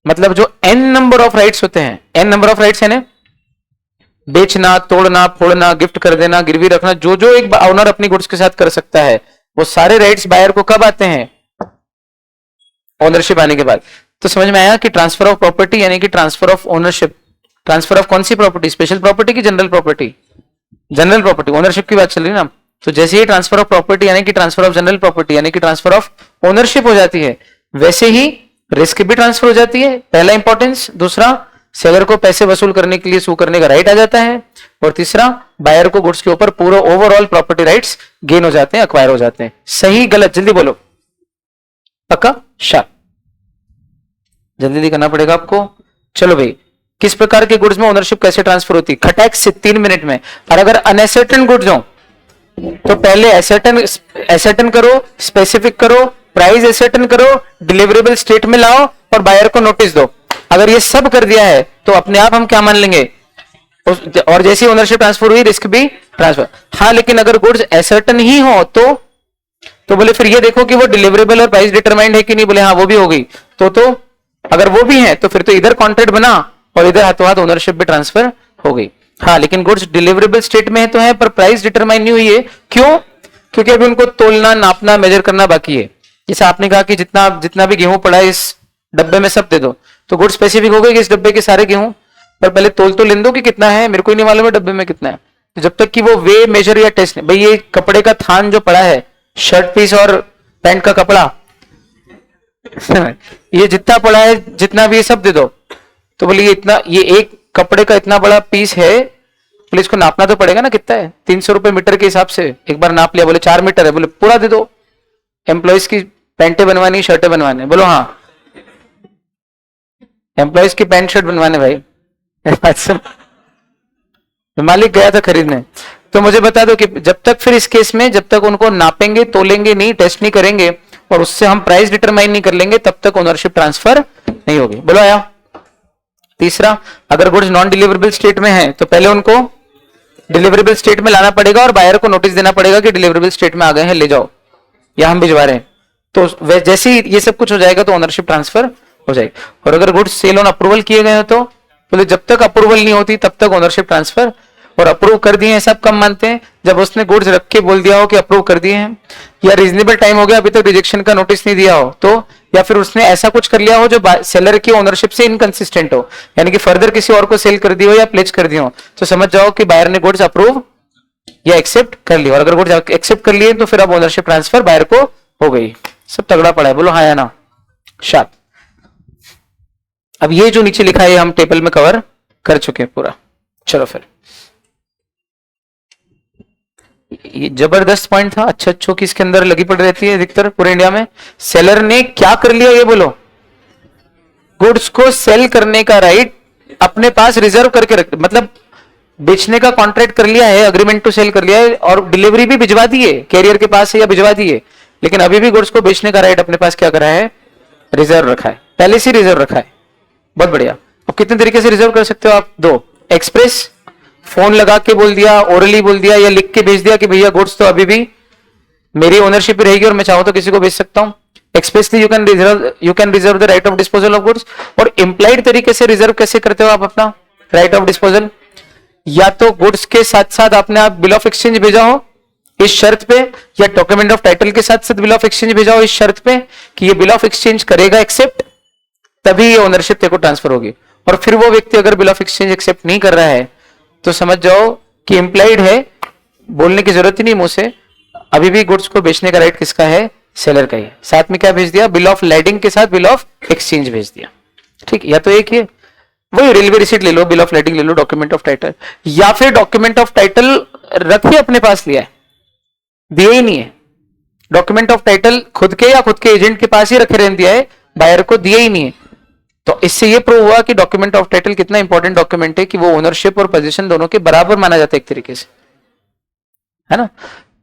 मतलब जो n नंबर ऑफ राइट्स होते हैं, n नंबर ऑफ राइट्स है ना, बेचना, तोड़ना, फोड़ना, गिफ्ट कर देना, गिरवी रखना, जो जो एक ओनर अपनी गुड्स के साथ कर सकता है, वो सारे राइट्स बायर को कब आते हैं? ओनरशिप आने के बाद। तो समझ में आया कि ट्रांसफर ऑफ प्रॉपर्टी यानी कि transfer of ownership. Transfer of कौन सी प्रॉपर्टी? स्पेशल प्रॉपर्टी की general property? General property, ownership की बात चल रही है ना। तो जैसे ही ट्रांसफर ऑफ प्रॉपर्टी यानी कि ट्रांसफर ऑफ जनरल प्रॉपर्टी यानी कि ट्रांसफर ऑफ ओनरशिप हो जाती है, वैसे ही रिस्क भी ट्रांसफर हो जाती है। पहला इंपॉर्टेंस। दूसरा, सेलर को पैसे वसूल करने के लिए सू करने का राइट आ जाता है। और तीसरा, बायर को गुड्स के ऊपर पूरा ओवरऑल प्रॉपर्टी राइट्स गेन हो जाते हैं, अक्वायर हो जाते हैं। सही गलत जल्दी बोलो, पक्का शार्प, जल्दी करना पड़ेगा आपको। चलो भाई, किस प्रकार के गुड्स में ओनरशिप कैसे ट्रांसफर होती है? खटैक से 3 मिनट में। और अगर अनएसर्टेन गुड्स हो तो पहले एसर्टन करो, स्पेसिफिक करो, प्राइस एसर्टन करो, डिलीवरेबल स्टेट में लाओ और बायर को नोटिस दो। अगर ये सब कर दिया है तो अपने आप हम क्या मान लेंगे? और जैसी ओनरशिप ट्रांसफर हुई, रिस्क भी ट्रांसफर। हाँ, लेकिन अगर गुड्स एसर्टन ही हो तो बोले फिर ये देखो कि वो डिलीवरेबल और प्राइस डिटरमाइंड है कि नहीं। बोले हाँ वो भी होगी। तो अगर वो भी है तो फिर तो इधर कॉन्ट्रैक्ट बना और इधर हाथों हाथ ओनरशिप भी ट्रांसफर हो गई। हाँ, लेकिन गुड्स डिलीवरेबल स्टेट में है तो है, पर प्राइस डिटरमाइन नहीं हुई है। क्यों? क्योंकि अभी उनको तोलना, नापना, मेजर करना बाकी है। जैसे आपने कहा कि जितना भी गेहूं पड़ा है इस डब्बे में सब दे दो, तो गुड स्पेसिफिक हो गई कि इस डब्बे के सारे गेहूं, पर पहले तोल तो लेन दो कि कितना है, मेरे को ही नहीं मालूम है डब्बे में कितना है। तो जब तक कि वो वे, मेजर या टेस्ट नहीं, भाई ये कपड़े का थान जो पड़ा है, शर्ट पीस और पैंट का कपड़ा ये जितना पड़ा है, जितना भी, ये सब दे दो। तो बोले ये एक कपड़े का इतना बड़ा पीस है, बोले इसको नापना तो पड़ेगा ना, कितना है? 300 रुपए मीटर के हिसाब से। एक बार नाप लिया, बोले 4 मीटर है, बोले पूरा दे दो। एम्प्लॉइज की पैंटें बनवानी, शर्टें बनवाने, बोलो हाँ एम्प्लॉइज की पैंट शर्ट बनवाने भाई। मालिक गया था खरीदने। तो मुझे बता दो कि जब तक, फिर इस केस में जब तक उनको नापेंगे, तोलेंगे नहीं, टेस्ट नहीं करेंगे और उससे हम प्राइस डिटरमाइन नहीं कर लेंगे, तब तक ओनरशिप ट्रांसफर नहीं होगी। बोलो आया। तीसरा, अगर गुड्स नॉन डिलीवरेबल स्टेट में है तो पहले उनको डिलीवरेबल स्टेट में लाना पड़ेगा और बायर को नोटिस देना पड़ेगा कि डिलीवरेबल स्टेट में आ गए हैं, ले जाओ, या हम भिजवा रहे हैं। तो जैसे ही ये सब कुछ हो जाएगा तो ओनरशिप ट्रांसफर हो जाएगी। और अगर गुड्स सेल ऑन अप्रूवल किए गए हो तो बोले जब तक अप्रूवल नहीं होती तब तक ओनरशिप ट्रांसफर। और अप्रूव कर दिए हैं सब कब मानते हैं? जब उसने गुड्स रख के बोल दिया हो कि अप्रूव कर दिए हैं, या रीजनेबल टाइम हो गया अभी तक रिजेक्शन का नोटिस नहीं दिया हो तो, या फिर उसने ऐसा कुछ कर लिया हो जो सेलर की ओनरशिप से इनकंसिस्टेंट हो, यानी कि फर्दर किसी और को सेल कर दी हो या प्लेज कर दी हो, तो समझ जाओ कि बायर ने गुड्स अप्रूव या एक्सेप्ट कर लिया। और अगर गुड्स एक्सेप्ट कर लिए तो फिर अब ओनरशिप ट्रांसफर बायर को हो गई। सब तगड़ा पड़ा है, बोलो हाँ या ना शार्प। अब ये जो नीचे लिखा है हम टेबल में कवर कर चुके हैं पूरा। चलो फिर, ये जबरदस्त पॉइंट था। अच्छो की इसके अंदर लगी पड़ी रहती है अधिकतर पूरे इंडिया में। सेलर ने क्या कर लिया ये बोलो? गुड्स को सेल करने का राइट अपने पास रिजर्व करके रख, मतलब बेचने का कॉन्ट्रैक्ट कर लिया है, अग्रीमेंट टू सेल कर लिया है और डिलीवरी भी भिजवा दी है, कैरियर के पास है या भिजवा दी है, लेकिन अभी भी गुड्स को बेचने का राइट अपने पास क्या करा है? रिजर्व रखा है, पहले से रिजर्व रखा है। बहुत बढ़िया। अब कितने तरीके से रिजर्व कर सकते हो आप? 2, एक्सप्रेस, फोन लगा के बोल दिया, ओरली बोल दिया, या लिख के भेज दिया कि भैया गुड्स तो अभी भी मेरी ओनरशिप रहेगी और मैं चाहूं तो किसी को बेच सकता हूं। Expressly you can reserve the right of disposal of goods. और इंप्लाइड तरीके से रिजर्व कैसे करते हो आप अपना राइट ऑफ डिस्पोजल? या तो गुड्स के साथ साथ आपने आप बिल ऑफ एक्सचेंज भेजा हो इस शर्त पे, या डॉक्यूमेंट ऑफ टाइटल के साथ साथ बिल ऑफ एक्सचेंज भेजा हो इस शर्त पे कि ये बिल ऑफ एक्सचेंज करेगा एक्सेप्ट, तभी ये ओनरशिप तेरे को ट्रांसफर होगी। और फिर वो व्यक्ति अगर बिल ऑफ एक्सचेंज एक्सेप्ट नहीं कर रहा है तो समझ जाओ कि इंप्लाइड है, बोलने की जरूरत ही नहीं मुंह से, अभी भी गुड्स को बेचने का राइट किसका है? सेलर का ही है। साथ में क्या भेज दिया? बिल ऑफ लेडिंग के साथ बिल ऑफ एक्सचेंज भेज दिया। ठीक, या तो एक ही वही रेलवे रिसीट ले लो, बिल ऑफ लेडिंग ले लो, डॉक्यूमेंट ऑफ टाइटल, या फिर डॉक्यूमेंट ऑफ टाइटल रखे अपने पास लिया है, दिया ही नहीं है। डॉक्यूमेंट ऑफ टाइटल खुद के या खुद के एजेंट के पास ही रखे रहने दिया है, बायर को दिया ही नहीं है। तो इससे ये प्रूव हुआ कि डॉक्यूमेंट ऑफ टाइटल कितना इंपॉर्टेंट डॉक्यूमेंट है कि वो ओनरशिप और पोजीशन दोनों के बराबर माना जाता है एक तरीके से, है ना।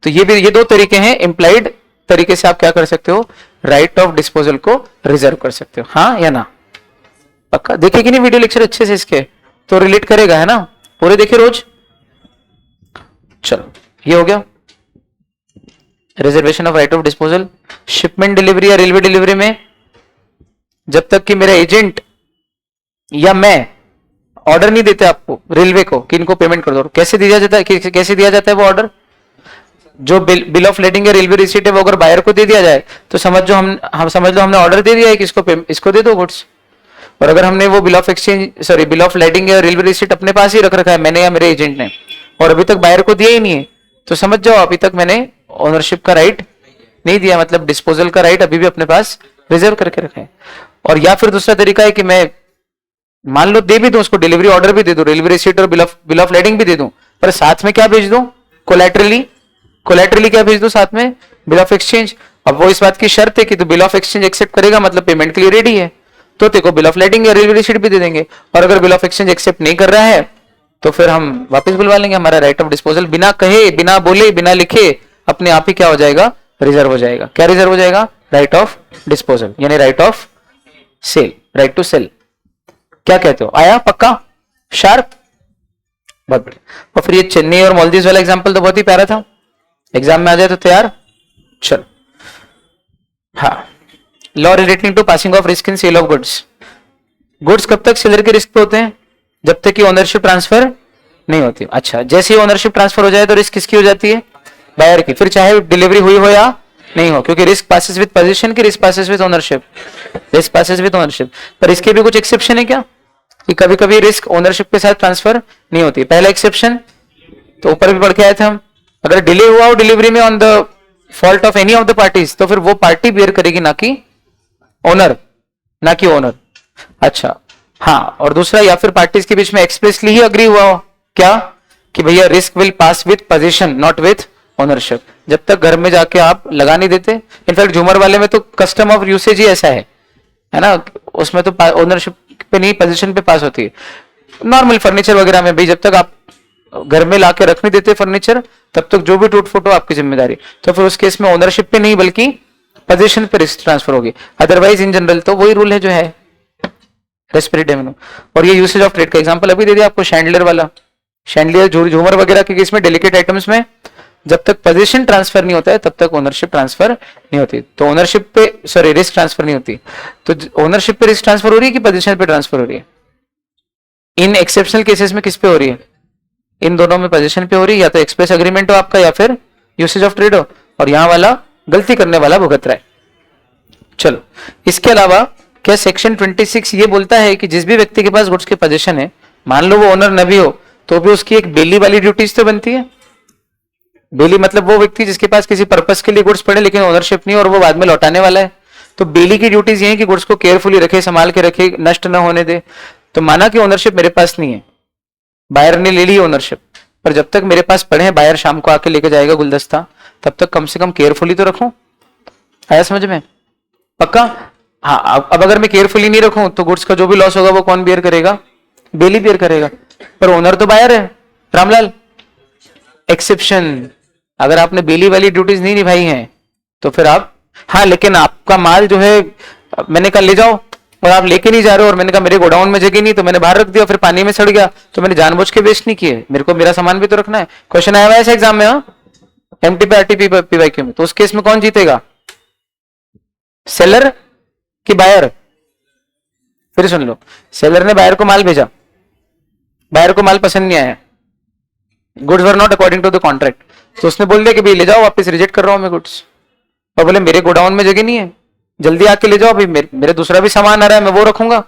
तो ये 2 तरीके हैं। इंप्लाइड तरीके से आप क्या कर सकते हो? राइट ऑफ डिस्पोजल को रिजर्व कर सकते हो। हाँ या ना पक्का? देखे कि नहीं वीडियो लेक्चर अच्छे से इसके, तो रिलेट करेगा, है ना। पूरे देखिए रोज। चलो ये हो गया reservation of right of disposal. Shipment delivery या रेलवे डिलीवरी में जब तक कि मेरा एजेंट या मैं ऑर्डर नहीं देते आपको रेलवे को कि इनको पेमेंट कर दो, कैसे दिया जाता है, कैसे दिया जाता है वो ऑर्डर? जो बिल ऑफ लेडिंग या रेलवे रिसीट है वो अगर बायर को दे दिया जाए तो समझ जो हम समझ लो हमने ऑर्डर दे दिया है कि इसको दे दो गुड्स। और अगर हमने वो bill of exchange sorry bill of lending या रेलवे रिसीट अपने पास ही रख रखा है मैंने या मेरे एजेंट ने, और अभी तक बायर को दिया ही नहीं है, तो समझ जाओ अभी तक मैंने ओनरशिप का राइट नहीं दिया, मतलब डिस्पोजल का राइट अभी भी अपने पास रिजर्व करके रखा है। और या फिर दूसरा तरीका है कि मैं मान लो दे भी दूं उसको, डिलीवरी ऑर्डर भी दे दूं, रेलवे रिसीट और बिल ऑफ लेडिंग भी दे दूं, पर साथ में क्या भेज दूं? कोलैटरली क्या भेज दूं साथ में? Bill of exchange. अब वो इस बात की शर्त है कि तू बिल ऑफ एक्सचेंज एक्सेप्ट करेगा मतलब पेमेंट के लिए रेडी है, तो तेरे को बिल ऑफ लेडिंग या रेलवे रिसीट भी दे देंगे। और अगर बिल ऑफ एक्सचेंज एक्सेप्ट नहीं कर रहा है तो फिर हम वापस बुलवा लेंगे, हमारा राइट ऑफ डिस्पोजल बिना कहे, बिना बोले, बिना लिखे अपने आप ही क्या हो जाएगा? रिजर्व हो जाएगा। क्या रिजर्व हो जाएगा? राइट ऑफ डिस्पोजल, यानी right of sale, right to sell. क्या कहते हो? आया पक्का? शार्प? बहुत बढ़िया। और फिर ये चेन्नई और मालदीव वाला एग्जांपल तो बहुत ही प्यारा था, एग्जाम में आ जाए तो तैयार। चलो, हाँ, law relating to passing of risk in sale of goods. Goods कब तक सेलर के रिस्क पे होते हैं? जब तक कि ओनरशिप ट्रांसफर नहीं होती। अच्छा, जैसे ही ओनरशिप ट्रांसफर हो जाए तो रिस्क किसकी हो जाती है? बायर की, फिर चाहे डिलीवरी हुई हो या नहीं हो, क्योंकि रिस्क पासेस विद पोजीशन की risk passes with ownership, risk passes with ownership. पर इसके भी कुछ एक्सेप्शन है क्या कि कभी कभी रिस्क ओनरशिप के साथ ट्रांसफर नहीं होती? पहला एक्सेप्शन तो ऊपर भी पढ़ के आए थे हम, अगर डिले हुआ हो डिलीवरी में on the fault of any of the parties तो फिर वो पार्टी बेयर करेगी, ना कि ओनर। अच्छा, हाँ, और दूसरा या फिर पार्टीज के बीच में एक्सप्रेसली ही अग्री हुआ हो क्या कि भैया risk will pass with position not with ownership. जब तक घर में जाके आप लगा नहीं देते, इनफैक्ट झूमर वाले में तो कस्टम ऑफ यूसेज ही ऐसा है ना, उसमें तो ओनरशिप पे नहीं पोजीशन पे पास होती है। नॉर्मल फर्नीचर वगैरह में भी जब तक आप घर में लाके रख नहीं देते फर्नीचर तब तक जो भी टूट फूट हो आपकी जिम्मेदारी, तो फिर उस केस में ओनरशिप पे नहीं बल्कि पोजीशन पे रिस्क ट्रांसफर होगी। अदरवाइज इन जनरल तो वही रूल है जो है रेस्पिरेट डेमिनो। और ये यूसेज ऑफ ट्रेड का एग्जांपल अभी दे दिया आपको, शैंडलियर वाला। शैंडलियर झूमर वगैरह के केस में डेलिकेट आइटम्स में जब तक पोजीशन ट्रांसफर नहीं होता है तब तक ओनरशिप ट्रांसफर नहीं होती, तो ओनरशिप पे सॉरी रिस्क ट्रांसफर नहीं होती। तो ओनरशिप पे रिस्क ट्रांसफर हो रही है कि पोजीशन पे ट्रांसफर हो रही है? इन एक्सेप्शनल केसेस में किस पे हो रही है? इन दोनों में पोजीशन पे हो रही है, या तो एक्सप्रेस अग्रीमेंट हो आपका या फिर यूसेज ऑफ ट्रेड हो, और यहां वाला गलती करने वाला भुगत रहा है। चलो, इसके अलावा क्या सेक्शन 26 ये बोलता है कि जिस भी व्यक्ति के पास गुड्स की पोजीशन है, मान लो वो ओनर न भी हो तो भी उसकी एक बेली वाली ड्यूटीज तो बनती है? बेली मतलब वो व्यक्ति जिसके पास किसी पर्पस के लिए गुड्स पड़े लेकिन ओनरशिप नहीं और वो बाद में लौटाने वाला है, तो बेली की ड्यूटीज ये है कि गुड्स को केयरफुली रखे, संभाल के रखे, नष्ट न होने दे। तो माना कि ओनरशिप मेरे पास नहीं है, बायर ने ले ली ओनरशिप, पर जब तक मेरे पास पड़े हैं, बायर शाम को आके लेके जाएगा गुलदस्ता, तब तक कम से कम केयरफुली तो रखूं। आया समझ में? पक्का? हाँ, अब अगर मैं केयरफुली नहीं रखूं तो गुड्स का जो भी लॉस होगा वो कौन बियर करेगा? बेली बियर करेगा, पर ओनर तो बायर है। रामलाल, एक्सेप्शन, अगर आपने बेली वाली ड्यूटीज नहीं निभाई हैं तो फिर आप, हाँ, लेकिन आपका माल जो है मैंने कहा ले जाओ और आप लेके नहीं जा रहे हो, और मैंने कहा मेरे गोडाउन में जगह नहीं तो मैंने बाहर रख दिया, फिर पानी में सड़ गया, तो मैंने जानबूझ के वेस्ट नहीं किए, मेरे को मेरा सामान भी तो रखना है। क्वेश्चन आया हुआ है ऐसे एग्जाम में, हाँ, एमटीपी आरटीपी पीवाईक्यू में, तो उस केस में कौन जीतेगा? सेलर कि बायर? फिर सुन लो, सेलर ने बायर को माल भेजा, बायर को माल पसंद नहीं आया, goods were not according to the contract, तो उसने बोल दिया कि भाई ले जाओ वापस, रिजेक्ट कर रहा हूं मैं गुड्स। और बोले मेरे गोडाउन में जगह नहीं है, जल्दी आके ले जाओ, भाई मेरे दूसरा भी सामान आ रहा है, मैं वो रखूंगा,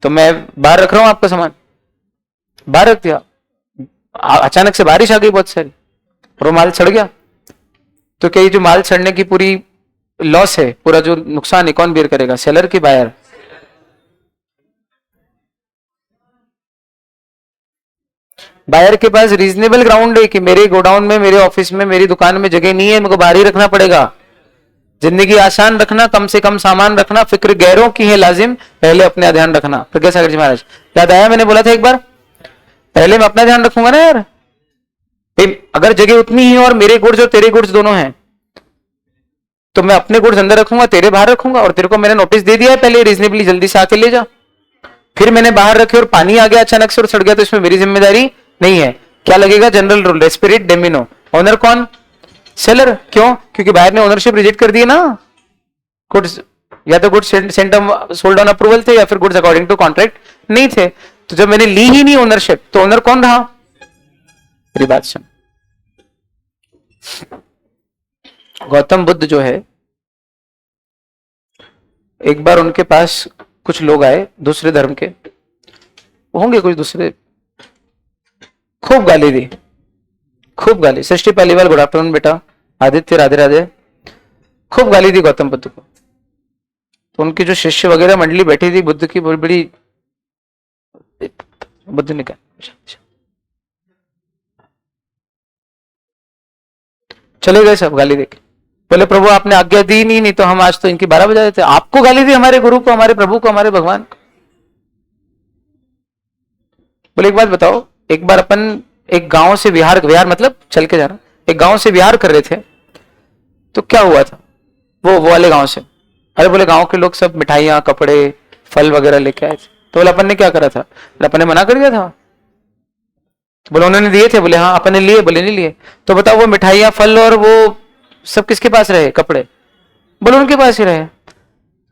तो मैं बाहर रख रहा हूं आपका सामान, बाहर रख दिया, अचानक से बारिश आ गई बहुत सारी और वो माल सड़ गया, तो क्या ये जो माल सड़ने की पूरी लॉस है, पूरा जो नुकसान है, कौन बेयर करेगा? सेलर की बायर? बायर के पास रीजनेबल ग्राउंड है कि मेरे गोडाउन में, मेरे ऑफिस में, मेरी दुकान में जगह नहीं है, मेरे को बाहर ही रखना पड़ेगा। जिंदगी आसान रखना, कम से कम सामान रखना, फिक्र गैरों की है लाजिम, पहले अपना ध्यान रखना। प्रज्ञा सागर जी महाराज, याद आया? मैंने बोला था एक बार, पहले मैं अपना ध्यान रखूंगा ना यार। अगर जगह उतनी ही और मेरे गुड्स और तेरे गुड्स दोनों हैं तो मैं अपने गुड्स अंदर रखूंगा, तेरे बाहर रखूंगा, और तेरे को मैंने नोटिस दे दिया है पहले रीजनेबली, जल्दी से आके ले जा। फिर मैंने बाहर रखे और पानी आ गया अचानक से और सड़ गया, तो इसमें मेरी जिम्मेदारी नहीं है। क्या लगेगा? जनरल रूल, रेस्पिरेट डेमिनो। ओनर कौन? सेलर। क्यों? क्योंकि बायर ने ओनरशिप रिजेक्ट कर दी है ना गुड्स, या तो गुड्स सोल्ड ऑन अप्रूवल थे या फिर गुड्स अकॉर्डिंग टू कॉन्ट्रैक्ट नहीं थे। तो जब मैंने ली ही नहीं ओनरशिप तो ओनर कौन रहा? मेरी बात सुन, गौतम बुद्ध जो है, एक बार उनके पास कुछ लोग आए दूसरे धर्म के, होंगे कुछ दूसरे, खूब गाली दी, खूब गाली। सृष्टि पालीवाल, गुड आफ्टरनून बेटा। आदित्य, राधे राधे। खूब गाली दी गौतम बुद्ध को। तो उनकी जो शिष्य वगैरह मंडली बैठी थी बुद्ध की, बड़ी बुद्ध ने कहा चले गए सब गाली देके। बोले प्रभु आपने आज्ञा दी नहीं तो हम आज तो इनकी 12 बजा देते। आपको गाली दी, हमारे गुरु को, हमारे प्रभु को, हमारे भगवान को। बोले एक बात बताओ, एक बार अपन एक गांव से विहार मतलब चल के जा रहा, एक गांव से विहार कर रहे थे तो क्या हुआ था? वो वाले गांव से, अरे बोले गांव के लोग सब मिठाइयां, कपड़े, फल वगैरह लेके आए थे। तो बोले अपन ने क्या करा था? बोले अपन ने मना कर दिया था। तो बोले उन्होंने दिए थे? बोले हाँ। अपन ने लिए? बोले नहीं लिए। तो बताओ वो मिठाइयां, फल और वो सब किसके पास रहे? कपड़े? बोले उनके पास ही रहे।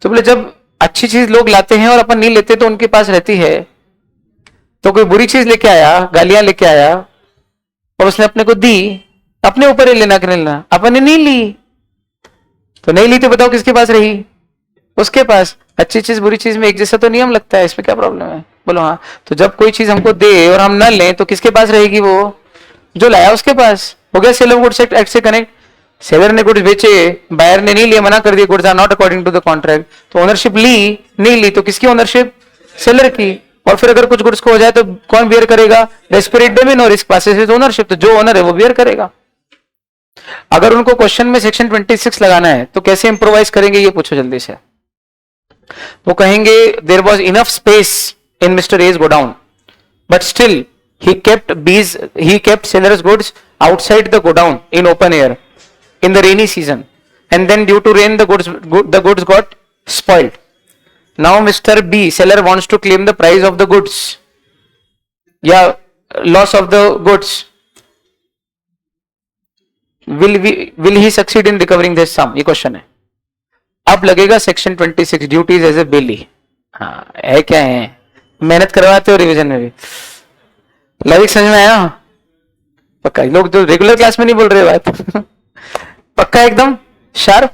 तो बोले जब अच्छी चीज लोग लाते हैं और अपन नहीं लेते तो उनके पास रहती है, तो कोई बुरी चीज लेके आया, गालियां लेके आया और उसने अपने को दी, अपने ऊपर ही लेना कि नहीं लेना, अपन ने नहीं ली तो नहीं ली, तो बताओ किसके पास रही? उसके पास। अच्छी चीज बुरी चीज में एक जैसा तो नियम लगता है, इसमें क्या प्रॉब्लम है? बोलो हाँ। तो जब कोई चीज हमको दे और हम ना लें तो किसके पास रहेगी? वो जो लाया उसके पास। हो गया सेलर गुड्स एक्ट से कनेक्ट। सेलर ने गुड्स बेचे, बायर ने नहीं लिए, मना कर दिया, goods are not according to the contract. तो ओनरशिप ली नहीं ली तो किसकी ओनरशिप? सेलर की। और फिर अगर कुछ गुड्स को हो जाए तो कौन बियर करेगा? डेस्परेट डोमेन और रिस्क पासेस ओनरशिप। तो जो ओनर है वो बियर करेगा। अगर उनको क्वेश्चन में सेक्शन 26 लगाना है तो कैसे इंप्रोवाइज करेंगे ये पूछो जल्दी से। वो कहेंगे there was enough space in mister A's godown but still he kept seller's goods outside the godown in open air in the rainy season, and then due to rain the goods got spoiled. Now Mr. B seller wants to claim the price of the goods, loss of the goods. Will he succeed in recovering this sum? ये question है। अब लगेगा section 26 duties as a बेली। हाँ है क्या है? मेहनत करवाते हो रिवीजन में भी। लॉजिक समझ में आया? पक्का? लोग जो रेगुलर क्लास में नहीं बोल रहे बात पक्का एकदम शार्प।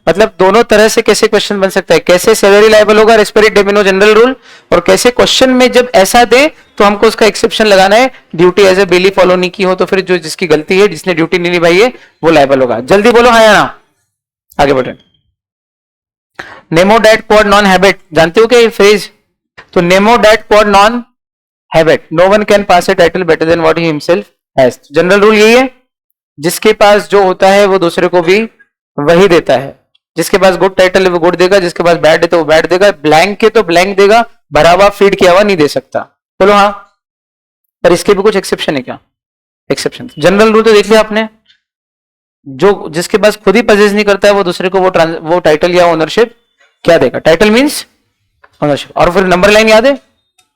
मतलब दोनों तरह से कैसे क्वेश्चन बन सकता है, कैसे सैलरी लायबल होगा, रेस्पेरेट डेमिनो जनरल रूल, और कैसे क्वेश्चन में जब ऐसा दे तो हमको उसका एक्सेप्शन लगाना है। Duty as a bailee follow नहीं की हो तो फिर जो जिसकी गलती है, जिसने ड्यूटी नहीं निभाई है वो लायबल होगा। जल्दी बोलो हाँ या ना, आगे बढ़े। नेमो डैट क्वाड नॉन हैबिट, जानते हो क्या ये फ्रेज? तो नेमो डैट क्वाड नॉन हैबिट, no one can pass a title better than what he himself has. General rule यही है, जिसके पास जो होता है वो दूसरे को भी वही देता है। जिसके पास गुड टाइटल है वो गुड देगा, जिसके पास बैड है तो वो बैड देगा। ब्लैंक के तो ब्लैंक देगा, भरा हुआ फीड किया हुआ नहीं दे सकता। बोलो हाँ। पर इसके भी कुछ एक्सेप्शन है क्या? एक्सेप्शन जनरल रूल तो देख लिया आपने, जो जिसके पास खुद ही पजेस नहीं करता है वो दूसरे को वो टाइटल या ओनरशिप क्या देगा? Title means ownership. और फिर नंबर लाइन याद है,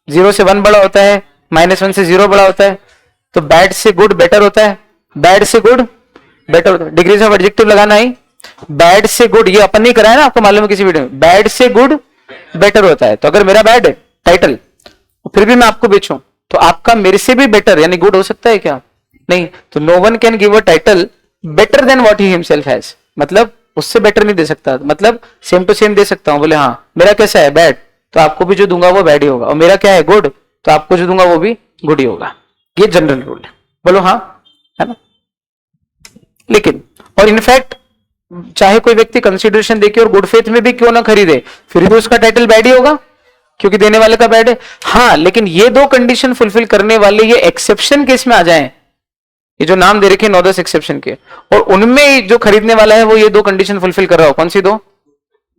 0 से 1 बड़ा होता है, -1 से 0 बड़ा होता है। तो बैड से गुड बेटर होता है, बैड से गुड बेटर होता है। डिग्रीज ऑफ एडजेक्टिव लगाना है, बैड से गुड, ये अपन नहीं कराया ना, आपको मालूम है किसी वीडियो में। बैड से गुड बेटर होता है। तो अगर मेरा बैड है टाइटल, फिर भी मैं आपको बेचूं तो आपका मेरे से भी बेटर यानी गुड हो सकता है क्या? नहीं। तो no one can give a title better than what he himself has, मतलब उससे बेटर नहीं दे सकता, मतलब सेम टू सेम दे सकता हूं। बोले हाँ मेरा कैसा है? बैड, तो आपको भी जो दूंगा वो बैड ही होगा। और मेरा क्या है? गुड, तो आपको जो दूंगा वो भी गुड ही होगा। ये जनरल रूल है। बोलो हाँ, है ना? लेकिन और इनफैक्ट चाहे कोई व्यक्ति कंसिडरेशन देके और गुड फेथ में भी क्यों ना खरीदे, फिर भी उसका टाइटल बैड ही होगा क्योंकि देने वाले का बैड है। हाँ, लेकिन ये दो कंडीशन फुलफिल करने वाले ये एक्सेप्शन केस में आ जाएं, ये जो नाम दे रखे 9-10 एक्सेप्शन के, और उनमें जो खरीदने वाला है वो ये दो कंडीशन फुलफिल कर रहा हो। कौन सी दो?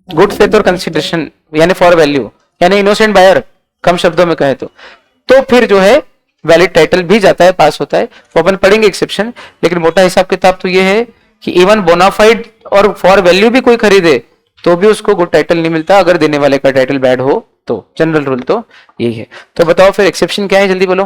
गुड फेथ और कंसिडरेशन, यानी फॉर वैल्यू, यानी इनोसेंट बायर कम शब्दों में कहे तो फिर जो है वैलिड टाइटल भी जाता है, पास होता है। वो अपन पढ़ेंगे एक्सेप्शन। लेकिन मोटा हिसाब किताब तो ये है कि इवन बोनाफाइड और फॉर वैल्यू भी कोई खरीदे तो भी उसको गुड टाइटल नहीं मिलता अगर देने वाले का टाइटल बैड हो तो। जनरल रूल तो यही है। तो बताओ फिर एक्सेप्शन क्या है, जल्दी बोलो।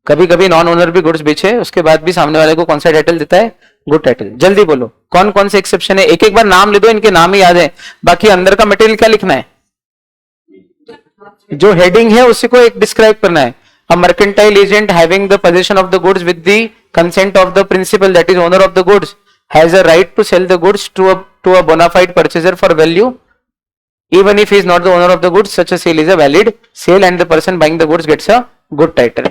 कभी कभी नॉन ओनर भी गुड्स बेचे, उसके बाद भी सामने वाले को कौन सा टाइटल देता है? Good title. जल्दी बोलो कौन कौन से एक्सेप्शन है, एक एक बार नाम ले दो, इनके नाम ही याद है, बाकी अंदर का मटेरियल क्या लिखना है? जो हेडिंग है उसी को एक डिस्क्राइब करना है। A mercantile agent having the possession of the goods with the consent of the principal, that is owner of the goods, has a right to sell the goods to a bona fide purchaser for value, even if he is not the owner of the goods. Such a sale is a valid sale and the person buying the goods gets a good title.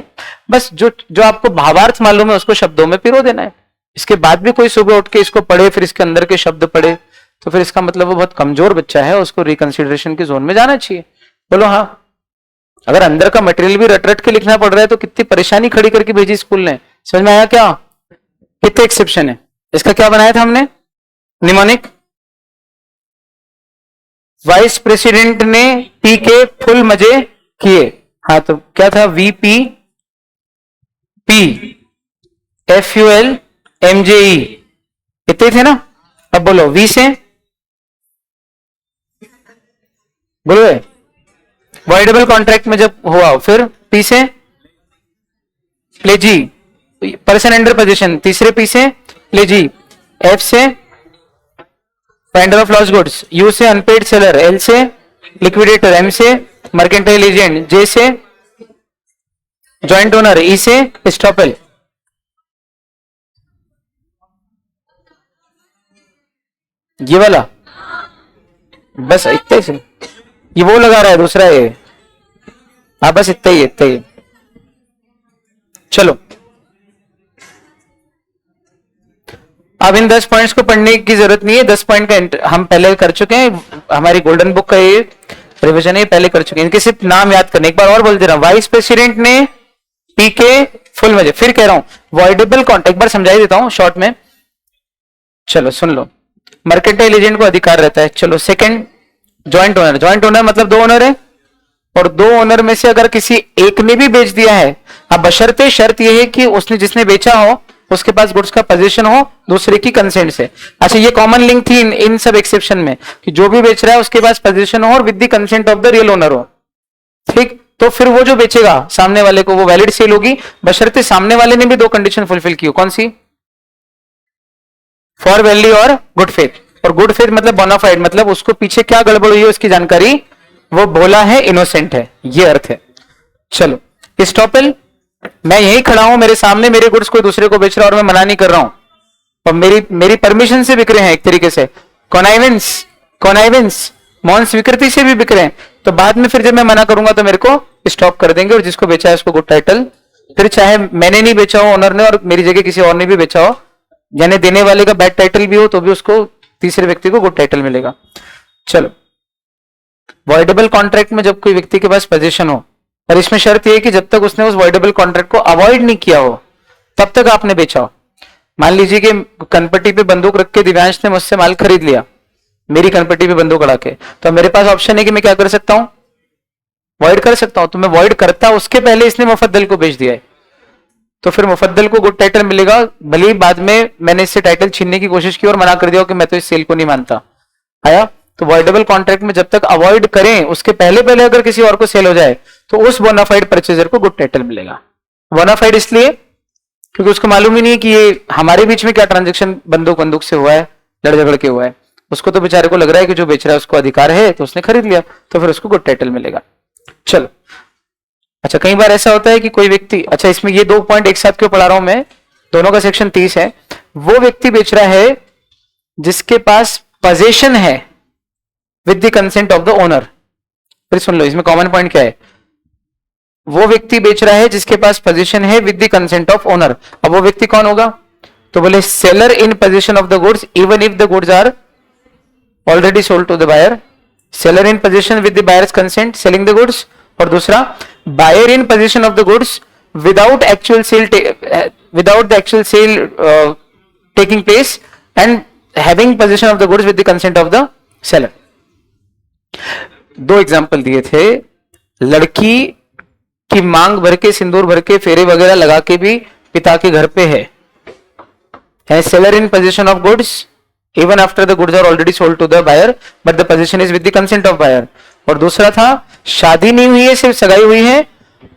बस जो आपको भावार्थ मालूम है उसको शब्दों में पिरो देना है। इसके बाद भी कोई सुबह उठ के इसको पढ़े फिर इसके अंदर के शब्द पढ़े तो फिर इसका मतलब वो बहुत कमजोर बच्चा है, उसको रिकंसिडरेशन के जोन में जाना चाहिए। बोलो हाँ। अगर अंदर का मटेरियल भी रट रट के लिखना पड़ रहा है तो कितनी परेशानी खड़ी करके भेजी स्कूल ने। समझ में आया क्या? कितने एक्सेप्शन है? इसका क्या बनाया था हमने? निमोनिक। वाइस प्रेसिडेंट ने पी के फुल मजे किए। हाँ तो क्या था? वीपी पी FUL MJE, इतने थे ना। अब बोलो वी से बोलो वॉइडेबल कॉन्ट्रैक्ट में जब हुआ, फिर पी से प्लेजी, पर्सन अंडर पोजीशन, तीसरे पी से प्लेजी, एफ से finder of lost goods, you से अनपेड सेलर, एल से लिक्विडेटर, एम से मर्केंटाइल एजेंट, जे से जॉइंट ओनर, ई से स्टॉपेल। ये वाला बस इतने से, ये वो लगा रहा है दूसरा ये। हाँ बस इतना ही इतना ही। चलो अब इन 10 पॉइंट्स को पढ़ने की जरूरत नहीं है। 10 पॉइंट का हम पहले कर चुके हैं, हमारी गोल्डन बुक का ये रिवीजन है, पहले कर चुके हैं। इनके सिर्फ नाम याद करने। एक बार और बोल दे रहा हूं, वाइस प्रेसिडेंट ने पी के फुल मजे। फिर कह रहा हूं वॉइडेबल कॉन्ट्रैक्ट, एक बार समझाई देता हूं शॉर्ट में। चलो सुन लो, मर्केंटाइल एजेंट को अधिकार रहता है। चलो second, joint owner. Joint owner मतलब दो ओनर है, और दो ओनर में से अगर किसी एक ने भी बेच दिया है, अब बशर्ते शर्त यह है कि उसने जिसने बेचा हो उसके पास गुड्स का पोजीशन हो दूसरे की कंसेंट से। अच्छा ये कॉमन लिंक थी इन सब एक्सेप्शन में कि जो भी बेच रहा है उसके पास पोजीशन हो और with the consent of the real owner हो। ठीक, तो फिर वो जो बेचेगा सामने वाले को वो वैलिड सेल होगी, बशर्ते सामने वाले ने भी दो कंडीशन फुलफिल की हो। कौन सी? फॉर वैल्यू और गुड फेथ। और गुड फेथ मतलब बोनाफाइड, मतलब उसको पीछे क्या गड़बड़ हुई है उसकी जानकारी वो भोला है, इनोसेंट है, ये अर्थ है। चलो स्टॉपेल, मैं यही खड़ा हूं, मेरे सामने मेरे गुड्स कोई दूसरे को बेच रहा है और मैं मना नहीं कर रहा हूं, और मेरी परमिशन से बिक रहे हैं एक तरीके से, कॉनाइवेंस मौन स्वीकृति से भी बिक रहे हैं, तो बाद में फिर जब मैं मना करूंगा तो मेरे को स्टॉप कर देंगे और जिसको बेचा है उसको गुड टाइटल, फिर चाहे मैंने नहीं बेचा हो ओनर ने और मेरी जगह किसी और ने भी बेचा हो, यानी देने वाले का बैड टाइटल भी हो तो भी उसको तीसरे व्यक्ति को गुड टाइटल मिलेगा। चलो वॉइडेबल कॉन्ट्रैक्ट में जब कोई व्यक्ति के पास पोजीशन हो, और इसमें शर्त यह है कि जब तक उसने उस वॉइडेबल कॉन्ट्रैक्ट को अवॉइड नहीं किया हो तब तक आपने बेचा हो। मान लीजिए कि कनपट्टी पे बंदूक रख के दिव्यांश ने मुझसे माल खरीद लिया, मेरी कनपट्टी पे बंदूक अड़ा के, तो मेरे पास ऑप्शन है कि मैं क्या कर सकता हूं? वॉइड कर सकता हूं। तो मैं वॉइड करता उसके पहले इसने मुफद्दल को बेच दिया है, तो फिर मुफद्दल को गुड टाइटल मिलेगा, भले ही बाद में मैंने इससे टाइटल छीनने की कोशिश की और मना कर दिया कि मैं तो इस सेल को नहीं मानता। आया? तो वॉइडेबल कॉन्ट्रैक्ट में जब तक अवॉइड करें उसके पहले पहले अगर किसी और को सेल हो जाए तो उस बोनाफाइड परचेजर को गुड टाइटल मिलेगा। बोनाफाइड इसलिए क्योंकि उसको मालूम ही नहीं कि ये हमारे बीच में क्या ट्रांजेक्शन बंदूक से हुआ है, लड़ झगड़ के हुआ है, उसको तो बेचारे को लग रहा है कि जो बेच रहा है उसको अधिकार है तो उसने खरीद लिया, तो फिर उसको गुड टाइटल मिलेगा। चलो अच्छा, कई बार ऐसा होता है कि कोई व्यक्ति, अच्छा इसमें ये 2 पॉइंट एक साथ क्यों पढ़ा रहा हूं मैं, दोनों का सेक्शन 30 है। वो व्यक्ति बेच रहा है जिसके पास पोजीशन है with the consent of the owner. फिर सुन लो इसमें कॉमन पॉइंट क्या है, वो व्यक्ति बेच रहा है जिसके पास पोजीशन है with the consent of owner. अब वो व्यक्ति कौन होगा? तो बोले seller in possession of the goods even if the goods are already sold to the buyer, seller in possession with the buyer's consent selling the goods, और दूसरा buyer in possession of the goods without actual sale taking place and having possession of the goods with the consent of the seller. 2 example दिए थे, लड़की की मांग भर के सिंदूर भर के फेरे वगैरह लगा के भी पिता के घर पे है seller in possession of goods even after the goods are already sold to the buyer but the possession is with the consent of buyer. और दूसरा था शादी नहीं हुई है, सिर्फ सगाई हुई है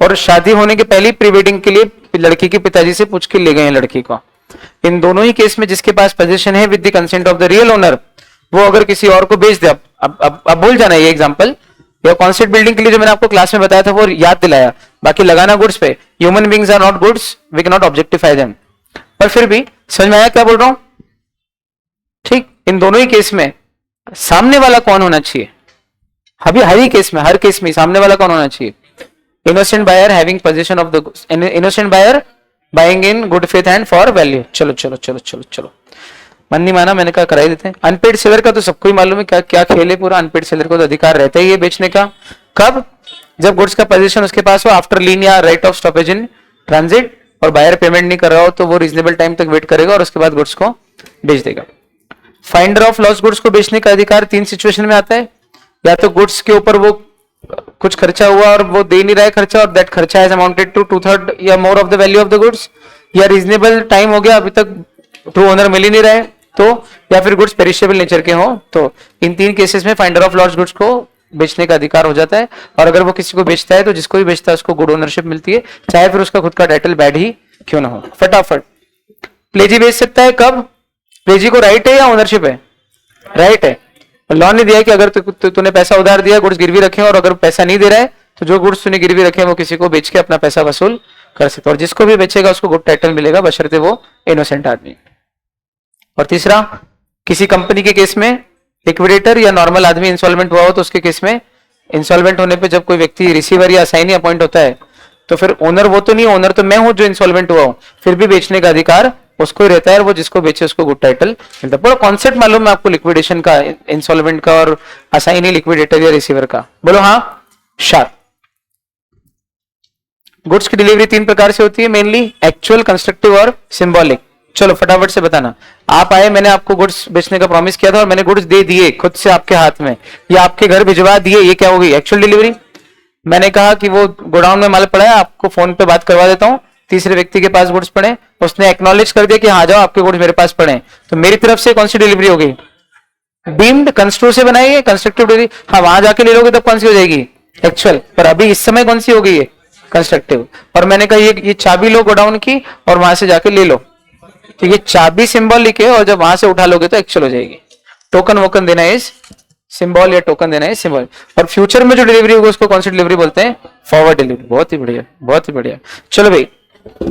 और शादी होने के पहले प्री वेडिंग के लिए लड़की के पिताजी से पूछ के ले गए हैं लड़की को। इन दोनों ही केस में जिसके पास पोजीशन है with the consent of the real owner, वो अगर किसी और को बेच दे, अब भूल जाना ये एग्जांपल, या कॉन्सेप्ट बिल्डिंग के लिए जो मैंने आपको क्लास में बताया था वो याद दिलाया, बाकी लगाना गुड्स पे। Human beings are not goods, we can not objectify them. पर फिर भी समझ में आया क्या बोल रहा हूं? ठीक, इन दोनों ही केस में सामने वाला कौन होना चाहिए? अभी हर ही केस में, हर केस में सामने वाला कौन होना चाहिए? Innocent buyer having possession of the, innocent buyer buying in good faith and for value. चलो चलो चलो चलो चलो, मन नहीं माना, मैंने कहा करा ही देते हैं। अनपेड सेलर का तो सबको ही मालूम है क्या क्या खेल है पूरा। अनपेड सेलर को तो अधिकार रहता ही है बेचने का। कब? जब गुड्स का पोजीशन उसके पास हो, आफ्टर लीन या right of stoppage in transit, और बायर पेमेंट नहीं कर रहा हो तो वो रीजनेबल टाइम तक वेट करेगा और उसके बाद गुड्स को बेच देगा। फाइंडर ऑफ लॉस गुड्स को बेचने का अधिकार 3 सिचुएशन में आता है। या तो गुड्स के ऊपर वो कुछ खर्चा हुआ और वो दे नहीं रहा है खर्चा, और दैट खर्चा हैज अमाउंटेड टू 2/3 या more of the value of the goods, या रीजनेबल टाइम हो गया अभी तक ट्रू ओनर मिल ही नहीं रहा है तो, या फिर गुड्स पेरिशेबल नेचर के हो तो। इन 3 केसेस में फाइंडर ऑफ लॉस गुड्स को बेचने का अधिकार हो जाता है। और अगर वो किसी को बेचता है तो जिसको भी बेचता है उसको गुड ओनरशिप मिलती है, चाहे फिर उसका खुद का टाइटल बैड ही क्यों ना हो। फटाफट प्लेजी बेच सकता है कब? प्लेजी को राइट है या ओनरशिप है? राइट है। लॉ ने दिया कि अगर तूने पैसा उधार दिया, गुड्स गिरवी रखे, और अगर पैसा नहीं दे रहा है तो जो गुड्स तूने गिरवी रखे वो किसी को बेच के अपना पैसा वसूल कर सकता है, और जिसको भी बेचेगा उसको गुड टाइटल मिलेगा बशर्ते वो इनोसेंट आदमी। और तीसरा, किसी कंपनी के केस में लिक्विडेटर या नॉर्मल आदमी इंसॉल्वेंट हुआ हो तो उसके केस में इंसॉल्वेंट होने पे जब कोई व्यक्ति रिसीवर या असाइनी अपॉइंट होता है तो फिर ओनर वो तो नहीं, ओनर तो मैं हूं जो इंसॉल्वेंट हुआ हूं, फिर भी बेचने का अधिकार उसको ही रहता है, और वो जिसको बेचे उसको गुड टाइटल मिलता है। पूरा कॉन्सेप्ट मालूम है आपको लिक्विडेशन का, इंसॉल्वेंट का, और असाइनी, लिक्विडेटर या रिसीवर का? बोलो हाँ, शार्प। गुड्स की डिलीवरी 3 प्रकार से होती है मेनली, एक्चुअल, कंस्ट्रक्टिव और सिंबॉलिक। चलो फटाफट से बताना। आप आए, मैंने आपको गुड्स बेचने का प्रॉमिस किया था और मैंने गुड्स दे दिए खुद से आपके हाथ में, या आपके घर भिजवा दिए, ये क्या होगी? Actual delivery. मैंने कहा कि वो गोडाउन में माल पड़ा है, आपको फोन पे बात करवा देता हूँ, तीसरे व्यक्ति के पास गुड्स पड़े, उसने एक्नॉलेज कर दिया कि हाँ जाओ आपके गुड्स मेरे पास पड़े, तो मेरी तरफ से कौन सी डिलीवरी होगी? डीम्ड। कंस्ट्रो से बनाई है कंस्ट्रक्टिव डिलीवरी। हाँ, वहां जाके ले लोगे तब कौन सी हो जाएगी? एक्चुअल। पर अभी इस समय कौन सी हो गई है? कंस्ट्रक्टिव। और मैंने कहा ये चाबी लो गोडाउन की और वहां से जाके ले लो, तो ये चाबी सिंबॉलिक है, और जब वहां से उठा लोगे तो एक्चुअल हो जाएगी। टोकन वोकन देना है सिंबल, या टोकन देना है सिंबल। और फ्यूचर में जो डिलीवरी होगी उसको कौन सी डिलीवरी बोलते हैं? Forward delivery. बहुत ही बढ़िया, बहुत ही बढ़िया। चलो भाई,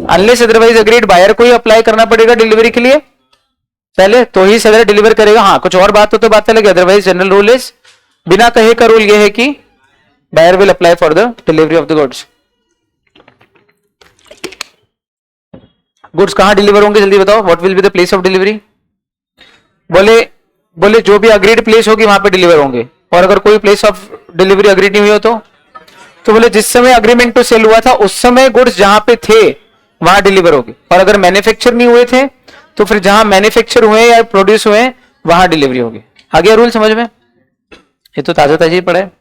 अनलेस अदरवाइज अग्रीड, बायर को ही अप्लाई करना पड़ेगा डिलीवरी के लिए पहले, तो ही सेलर डिलीवर करेगा। हाँ, कुछ और बात हो तो बात अलग है, अदरवाइज जनरल रूल इज, बिना कहे का रूल ये है कि buyer will apply for the delivery of the goods. Goods कहां डिलीवर होंगे जल्दी बताओ? What will be the place of delivery? बोले जो भी अग्रीड प्लेस होगी वहां पे डिलीवर होंगे। और अगर कोई प्लेस ऑफ डिलीवरी अग्रीड नहीं हुई हो तो बोले जिस समय अग्रीमेंट टू सेल हुआ था उस समय गुड्स जहां पे थे वहां डिलीवर होगी। और अगर मैन्युफैक्चर नहीं हुए थे तो फिर जहां मैन्युफैक्चर हुए या प्रोड्यूस हुए वहां डिलीवरी होगी। आ गया रूल समझ में? ये तो ताजा ताजी पड़ा है।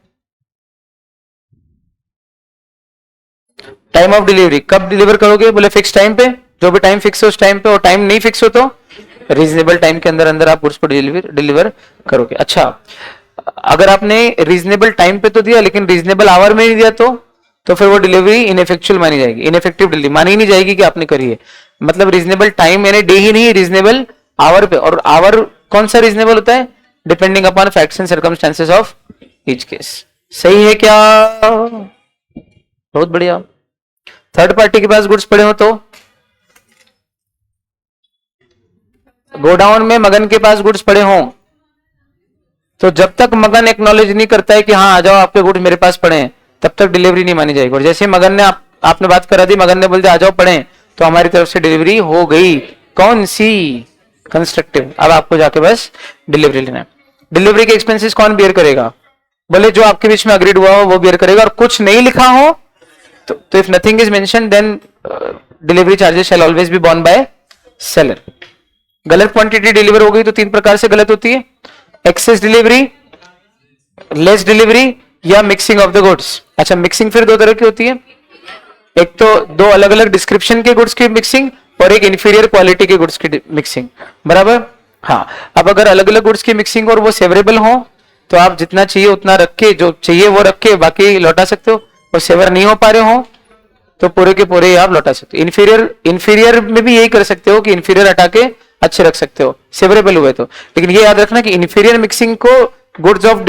टाइम ऑफ डिलीवरी, कब डिलीवर करोगे? बोले फिक्स टाइम पे, जो भी टाइम फिक्स हो उस टाइम पे, और टाइम नहीं फिक्स हो तो रीजनेबल टाइम के अंदर अंदर आप गुड्स को डिलीवर करोगे। अच्छा, अगर आपने रीजनेबल टाइम पे तो दिया लेकिन रीजनेबल आवर में नहीं दिया तो फिर वो डिलीवरी इनइफेक्चुअल मानी जाएगी, इनइफेक्टिव डिलीवरी मानी नहीं जाएगी कि आपने करी है। मतलब रीजनेबल टाइम यानी डे ही नहीं, रीजनेबल आवर पे। और आवर कौन सा रीजनेबल होता है? Depending upon facts and circumstances of each case. सही है क्या? बहुत बढ़िया। थर्ड पार्टी के पास गुड्स पड़े हो तो, गोडाउन में मगन के पास गुड्स पड़े हों तो जब तक मगन एक्नॉलेज नहीं करता है कि हाँ आ जाओ आपके गुड्स मेरे पास पड़े हैं, तब तक डिलीवरी नहीं मानी जाएगी। और जैसे मगन ने आपने बात करा दी, मगन ने बोल दिया आ जाओ पड़े, तो हमारी तरफ से डिलीवरी हो गई। कौन सी? कंस्ट्रक्टिव। अब आपको जाके बस डिलीवरी लेना है। डिलीवरी के एक्सपेंसेस कौन बियर करेगा? बोले जो आपके बीच में अग्रीड हुआ हो वो बियर करेगा। और कुछ नहीं लिखा हो तो if nothing is mention then delivery charges shall always be borne by seller. गलत क्वांटिटी डिलीवर हो गई तो 3 प्रकार से गलत होती है, एक्सेस डिलीवरी, लेस डिलीवरी, या मिक्सिंग ऑफ द गुड्स। अच्छा, मिक्सिंग फिर 2 तरह की होती है, एक तो 2 अलग अलग डिस्क्रिप्शन के गुड्स की मिक्सिंग और एक इंफीरियर क्वालिटी के गुड्स की मिक्सिंग। बराबर? हाँ। अब अगर अलग अलग गुड्स की मिक्सिंग और वो सेवरेबल हो तो आप जितना चाहिए उतना रख के, जो चाहिए वो रख के बाकी लौटा सकते हो। और सेवर नहीं हो पा रहे हो तो पूरे के पूरे ही आप लौटा सकते हो। इंफीरियर में भी यही कर सकते हो कि इंफीरियर हटा के अच्छे रख सकते हो सेवरेबल हुए तो। लेकिन ये याद रखना कि इंफीरियर मिक्सिंग को goods of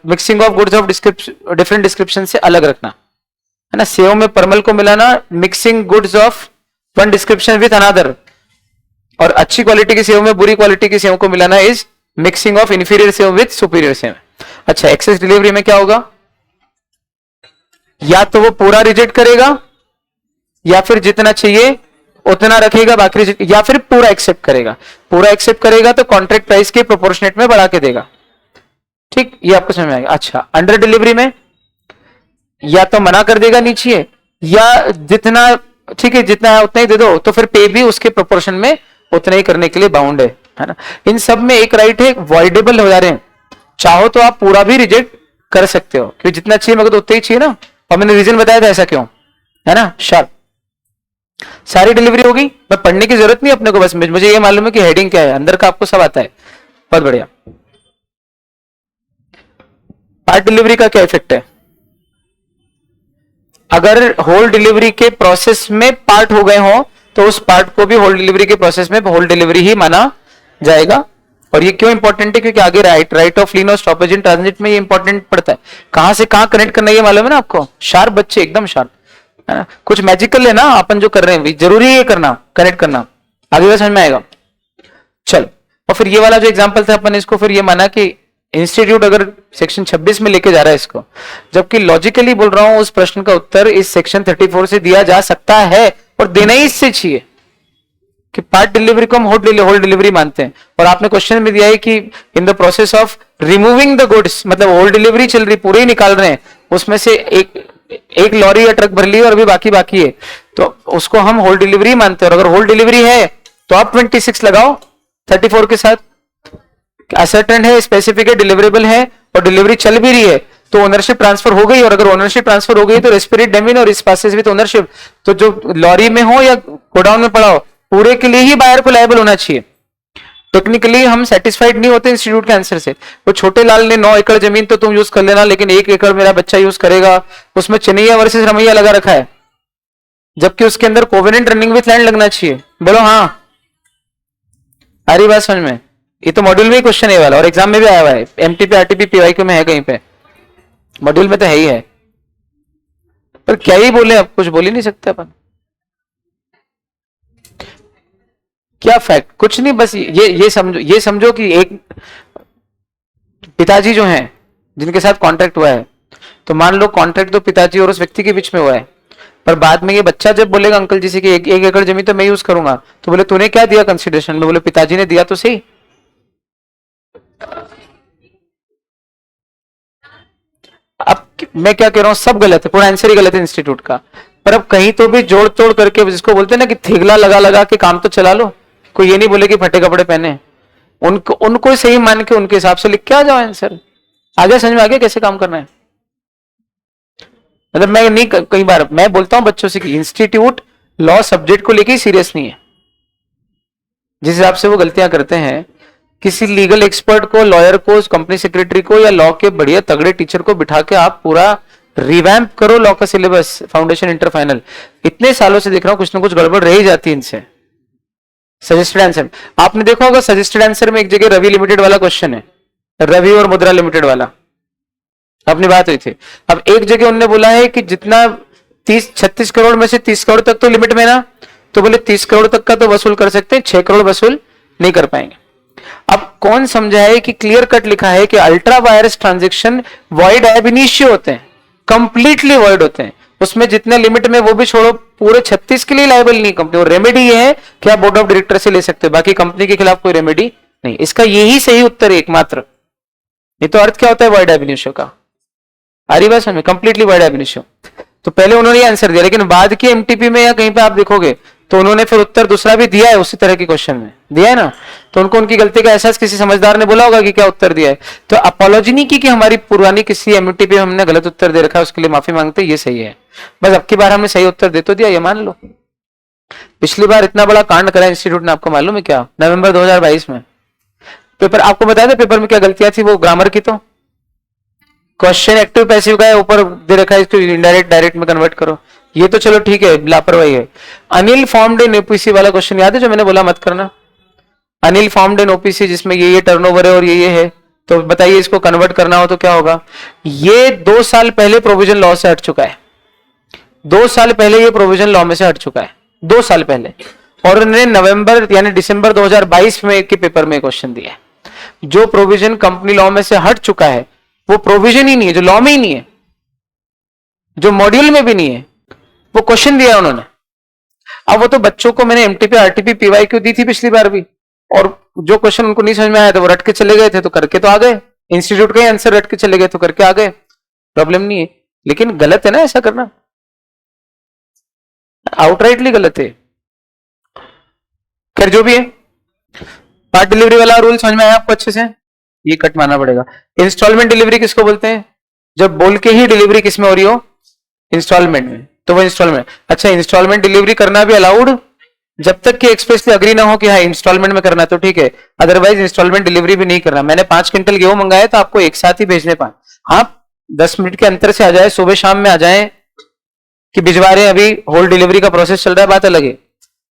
mixing of goods of different description से अलग रखना है ना। सेव में परमल को मिलाना mixing goods of one description with another, और अच्छी क्वालिटी की सेव में बुरी क्वालिटी की सेव को मिलाना is mixing of inferior save with superior save. अच्छा, एक्सेस डिलीवरी में क्या होगा, या तो वो पूरा रिजेक्ट करेगा या फिर जितना चाहिए उतना रखेगा बाकी, या फिर पूरा एक्सेप्ट करेगा। पूरा एक्सेप्ट करेगा तो कॉन्ट्रैक्ट प्राइस के प्रोपोर्शनेट में बढ़ा के देगा। ठीक, ये आपको समझ में आएगा। अच्छा, अंडर डिलीवरी में या तो मना कर देगा नीचे, या जितना ठीक है जितना है उतना ही दे दो, तो फिर पे भी उसके प्रोपोर्शन में उतना ही करने के लिए बाउंड है ना। इन सब में एक राइट है, वॉइडेबल हो जा रहे हैं। चाहो तो आप पूरा भी रिजेक्ट कर सकते हो, क्योंकि जितना चाहिए मगर तो उतना ही चाहिए ना, और मैंने रीजन बताया था ऐसा क्यों, है ना। शार्प सारी डिलीवरी होगी, मैं पढ़ने की जरूरत नहीं अपने को, बस मुझे ये मालूम है कि हेडिंग क्या है, अंदर का आपको सब आता है। बहुत बढ़िया। पार्ट डिलीवरी का क्या इफेक्ट है, अगर होल डिलीवरी के प्रोसेस में पार्ट हो गए हो तो उस पार्ट को भी होल डिलीवरी के प्रोसेस में होल डिलीवरी ही माना जाएगा। और ये क्यों इंपॉर्टेंट है, क्योंकि आगे राइट ऑफ लीन और स्टॉपेज इन ट्रांजिट में ये इंपॉर्टेंट पड़ता है। कहां से कहां कनेक्ट करना ये मालूम है ना आपको, शार्प बच्चे एकदम शार्प, है ना। कुछ मैजिकल है ना अपन जो कर रहे हैं, जरूरी है करना, कनेक्ट करना, आगे समझ में आएगा। चल, और फिर ये वाला जो एग्जांपल था अपन इसको फिर ये माना कि इंस्टीट्यूट अगर सेक्शन 26 में लेके जा रहा है इसको, जबकि लॉजिकली बोल रहा हूं उस प्रश्न का उत्तर इस सेक्शन 34 से दिया जा सकता है और देना ही इससे चाहिए कि पार्ट डिलीवरी को हम होल डिलीवरी मानते हैं। और आपने क्वेश्चन में दिया है कि in the process of removing the goods, मतलब होल डिलीवरी चल रही, पूरे ही निकाल रहे हैं, उसमें से एक लॉरी या ट्रक भर ली और अभी बाकी है, तो उसको हम होल डिलीवरी मानते हैं। और अगर होल डिलीवरी है तो आप 26 लगाओ 34 के साथ, असर्टेन है, स्पेसिफिक है, डिलीवरेबल है और डिलीवरी चल भी रही है, तो ओनरशिप ट्रांसफर हो गई। और अगर ओनरशिप ट्रांसफर हो गई तो रेस्पिरेट डेमिन और इस पासेस विद ओनरशिप, तो जो लॉरी में हो या गोडाउन में पड़ा हो पूरे के लिए ही बायर को लायबल होना चाहिए। टेक्निकली हम सेटिस्फाइड नहीं होते इंस्टीट्यूट के आंसर से। वो छोटे लाल ने 9 एकड़ जमीन तो तुम यूज कर लेना, लेकिन 1 एकड़ मेरा बच्चा यूज करेगा, उसमें चिन्हैया वर्सेस रमैया लगा रखा है, जबकि उसके अंदर कोवेनेंट रनिंग विथ लैंड लगना चाहिए। बोलो हाँ, आ रही बात समझ में। ये तो मॉड्यूल में ही क्वेश्चन है वाला, और एग्जाम में भी आया हुआ है, एमटीपी आरटीपी पीवाईक्यू में है कहीं पे, मॉड्यूल में तो है ही है। पर क्या ही बोले, अब कुछ बोल ही नहीं सकते अपन। क्या फैक्ट, कुछ नहीं, बस ये समझो कि एक पिताजी जो हैं जिनके साथ कॉन्ट्रैक्ट हुआ है, तो मान लो कॉन्ट्रैक्ट तो पिताजी और उस व्यक्ति के बीच में हुआ है, पर बाद में ये बच्चा जब बोलेगा अंकल जी से कि 1 एकड़ जमीन तो मैं यूज करूंगा, तो बोले तूने क्या दिया कंसिडरेशन में, बोले पिताजी ने दिया तो सही। अब मैं क्या कह रहा हूं, सब गलत है, पूरा आंसर ही गलत है इंस्टीट्यूट का। पर अब कहीं तो भी जोड़ तोड़ करके, जिसको बोलते हैं ना कि थेगला लगा लगा के काम तो चला लो। कोई ये नहीं बोले कि फटे कपड़े पहने, उनको सही मान के उनके हिसाब से लिख के आ जाओ आंसर। आगे समझ में आ गया कैसे काम करना है। मतलब मैं नहीं, कई बार मैं बोलता हूं बच्चों से कि इंस्टीट्यूट लॉ सब्जेक्ट को लेके ही सीरियस नहीं है। जिस हिसाब से वो गलतियां करते हैं, किसी लीगल एक्सपर्ट को, लॉयर को, कंपनी सेक्रेटरी को या लॉ के बढ़िया तगड़े टीचर को बिठा के आप पूरा रिवैम्प करो लॉ का सिलेबस, फाउंडेशन, इंटर, फाइनल। इतने सालों से देख रहा हूं कुछ ना कुछ गड़बड़ रह ही जाती है इनसे। सजेस्टेड आंसर आपने देखा होगा, सजेस्टेड आंसर में एक जगह रवि लिमिटेड वाला क्वेश्चन है, रवि और मुद्रा लिमिटेड वाला अपनी बात हुई थी। अब एक जगह उन्होंने बोला है कि जितना 36 करोड़ में से 30 करोड़ तक तो लिमिट में ना, तो बोले 30 करोड़ तक का तो वसूल कर सकते हैं, 6 करोड़ वसूल नहीं कर पाएंगे। अब कौन समझा है कि क्लियर कट लिखा है कि अल्ट्रा वायरस ट्रांजेक्शन वॉइड एब इनिशियो होते हैं, कंप्लीटली वॉइड होते हैं। उसमें जितने लिमिट में वो भी छोड़ो, पूरे 36 के लिए लायबल नहीं कंपनी। और रेमेडी ये है कि आप बोर्ड ऑफ डायरेक्टर से ले सकते हो, बाकी कंपनी के खिलाफ कोई रेमेडी नहीं। इसका यही सही उत्तर है एकमात्र। ये तो अर्थ क्या होता है वॉइड एब इनिशियो का, आ रही बात समझ में, कंप्लीटली वॉइड एब इनिशियो। तो पहले उन्होंने आंसर दिया, लेकिन बाद के एमटीपी में या कहीं पे आप देखोगे तो उन्होंने फिर उत्तर दूसरा भी दिया है, उसी तरह के क्वेश्चन में दिया है ना। तो उनको उनकी गलती का एहसास किसी समझदार ने बोला होगा कि क्या उत्तर दिया है, तो अपॉलॉजी नहीं की कि हमारी पुरानी किसी एमटीपी में हमने गलत उत्तर दे रखा है, उसके लिए माफी मांगते, ये सही है। बस अब की बार हमने सही उत्तर दे तो दिया, ये मान लो। पिछली बार इतना बड़ा कांड करा इंस्टीट्यूट ने, आपको मालूम है क्या, नवंबर 2022 में पेपर, आपको बताया था पेपर में क्या गलतियां थी, वो ग्रामर की। तो क्वेश्चन एक्टिव पैसिव का है, ऊपर दे रखा है इसको इनडायरेक्ट डायरेक्ट में कन्वर्ट करो, ये तो चलो ठीक है, लापरवाही है। अनिल फॉर्म्ड इन ओपीसी वाला क्वेश्चन याद है जो मैंने बोला मत करना। अनिल फॉर्म्ड इन ओपीसी जिसमें ये टर्नओवर है और ये है, तो बताइए इसको कन्वर्ट करना हो तो क्या होगा। ये 2 साल पहले प्रोविजन लॉ से हट चुका है, 2 साल पहले ये प्रोविजन लॉ में से हट चुका है, 2 साल पहले। और उन्होंने नवंबर यानी दिसंबर 2022 में के पेपर में क्वेश्चन दिया है। जो प्रोविजन कंपनी लॉ में से हट चुका है वो प्रोविजन ही नहीं है, जो लॉ में ही नहीं है, जो मॉड्यूल में भी नहीं है, वो क्वेश्चन दिया उन्होंने। अब वो तो बच्चों को मैंने एमटीपी आरटीपी पीवाईक्यू दी थी पिछली बार भी, और जो क्वेश्चन उनको नहीं समझ में आया था वो रट के चले गए थे, तो करके तो आ गए। इंस्टीट्यूट का ही आंसर रट के चले गए तो करके आ गए, प्रॉब्लम नहीं है। लेकिन गलत है ना ऐसा करना, आउटराइटली गलत है। खैर जो भी है, पार्ट डिलीवरी वाला रूल समझ में आया आपको अच्छे से, ये कट मारना पड़ेगा। इंस्टॉलमेंट डिलीवरी किसको बोलते हैं, जब बोल के ही डिलीवरी किसमें हो रही हो, इंस्टॉलमेंट में, तो वो इंस्टॉलमेंट। अच्छा, इंस्टॉलमेंट डिलीवरी करना भी अलाउड जब तक कि एक्सप्रेसली अग्री ना हो कि हाँ इंस्टॉलमेंट में करना, तो ठीक है, अदरवाइज इंस्टॉलमेंट डिलीवरी भी नहीं करना। मैंने 5 क्विंटल गेहूं मंगाए तो आपको एक साथ ही भेजने 5, हाँ 10 मिनट के अंतर से आ जाए, सुबह शाम में आ जाए कि भिजवा रहे हैं, अभी होल डिलीवरी का प्रोसेस चल रहा है, बात अलग है।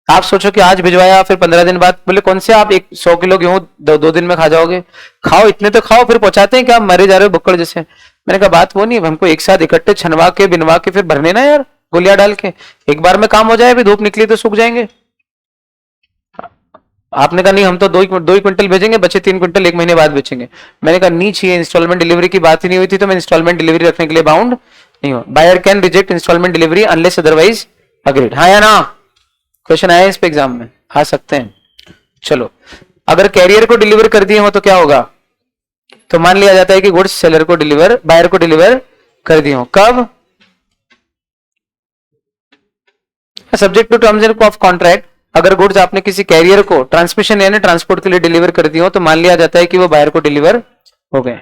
आप सोचो कि आज भिजवाया फिर 15 दिन बाद, बोले कौन से आप 100 किलो गेहूं 2 दिन में खा जाओगे, खाओ इतने तो खाओ, फिर पहुंचाते हैं कि आप मरे जा रहे हो बुक्कड़ जैसे। मैंने कहा बात वो नहीं है, हमको एक साथ इकट्ठे छनवा के बिनवा के फिर भरने ना यार, गोलियां डाल के एक बार में काम हो जाए, अभी धूप निकली तो सूख जाएंगे। आपने कहा नहीं हम तो 2 ही क्विंटल भेजेंगे, बचे 3 क्विंटल 1 महीने बाद बेचेंगे। मैंने कहा नहीं चाहिए, इंस्टॉलमेंट डिलीवरी की बात ही नहीं हुई थी, तो मैं इंस्टॉलमेंट डिलीवरी रखने के लिए बाउंड नहीं हो। Buyer can reject instalment delivery unless otherwise agreed, हाँ या ना। क्वेश्चन आया इस पे एग्जाम में, आ सकते हैं। चलो, अगर कैरियर को डिलीवर कर दिए हो तो क्या होगा, तो मान लिया जाता है कि गुड्स सेलर को डिलीवर, बायर को डिलीवर कर दिए हो, कब, subject to terms of contract. अगर गुड्स आपने किसी कैरियर को ट्रांसमिशन यानी ट्रांसपोर्ट के लिए डिलीवर कर दी हो तो मान लिया जाता है कि वो बायर को डिलीवर हो गए।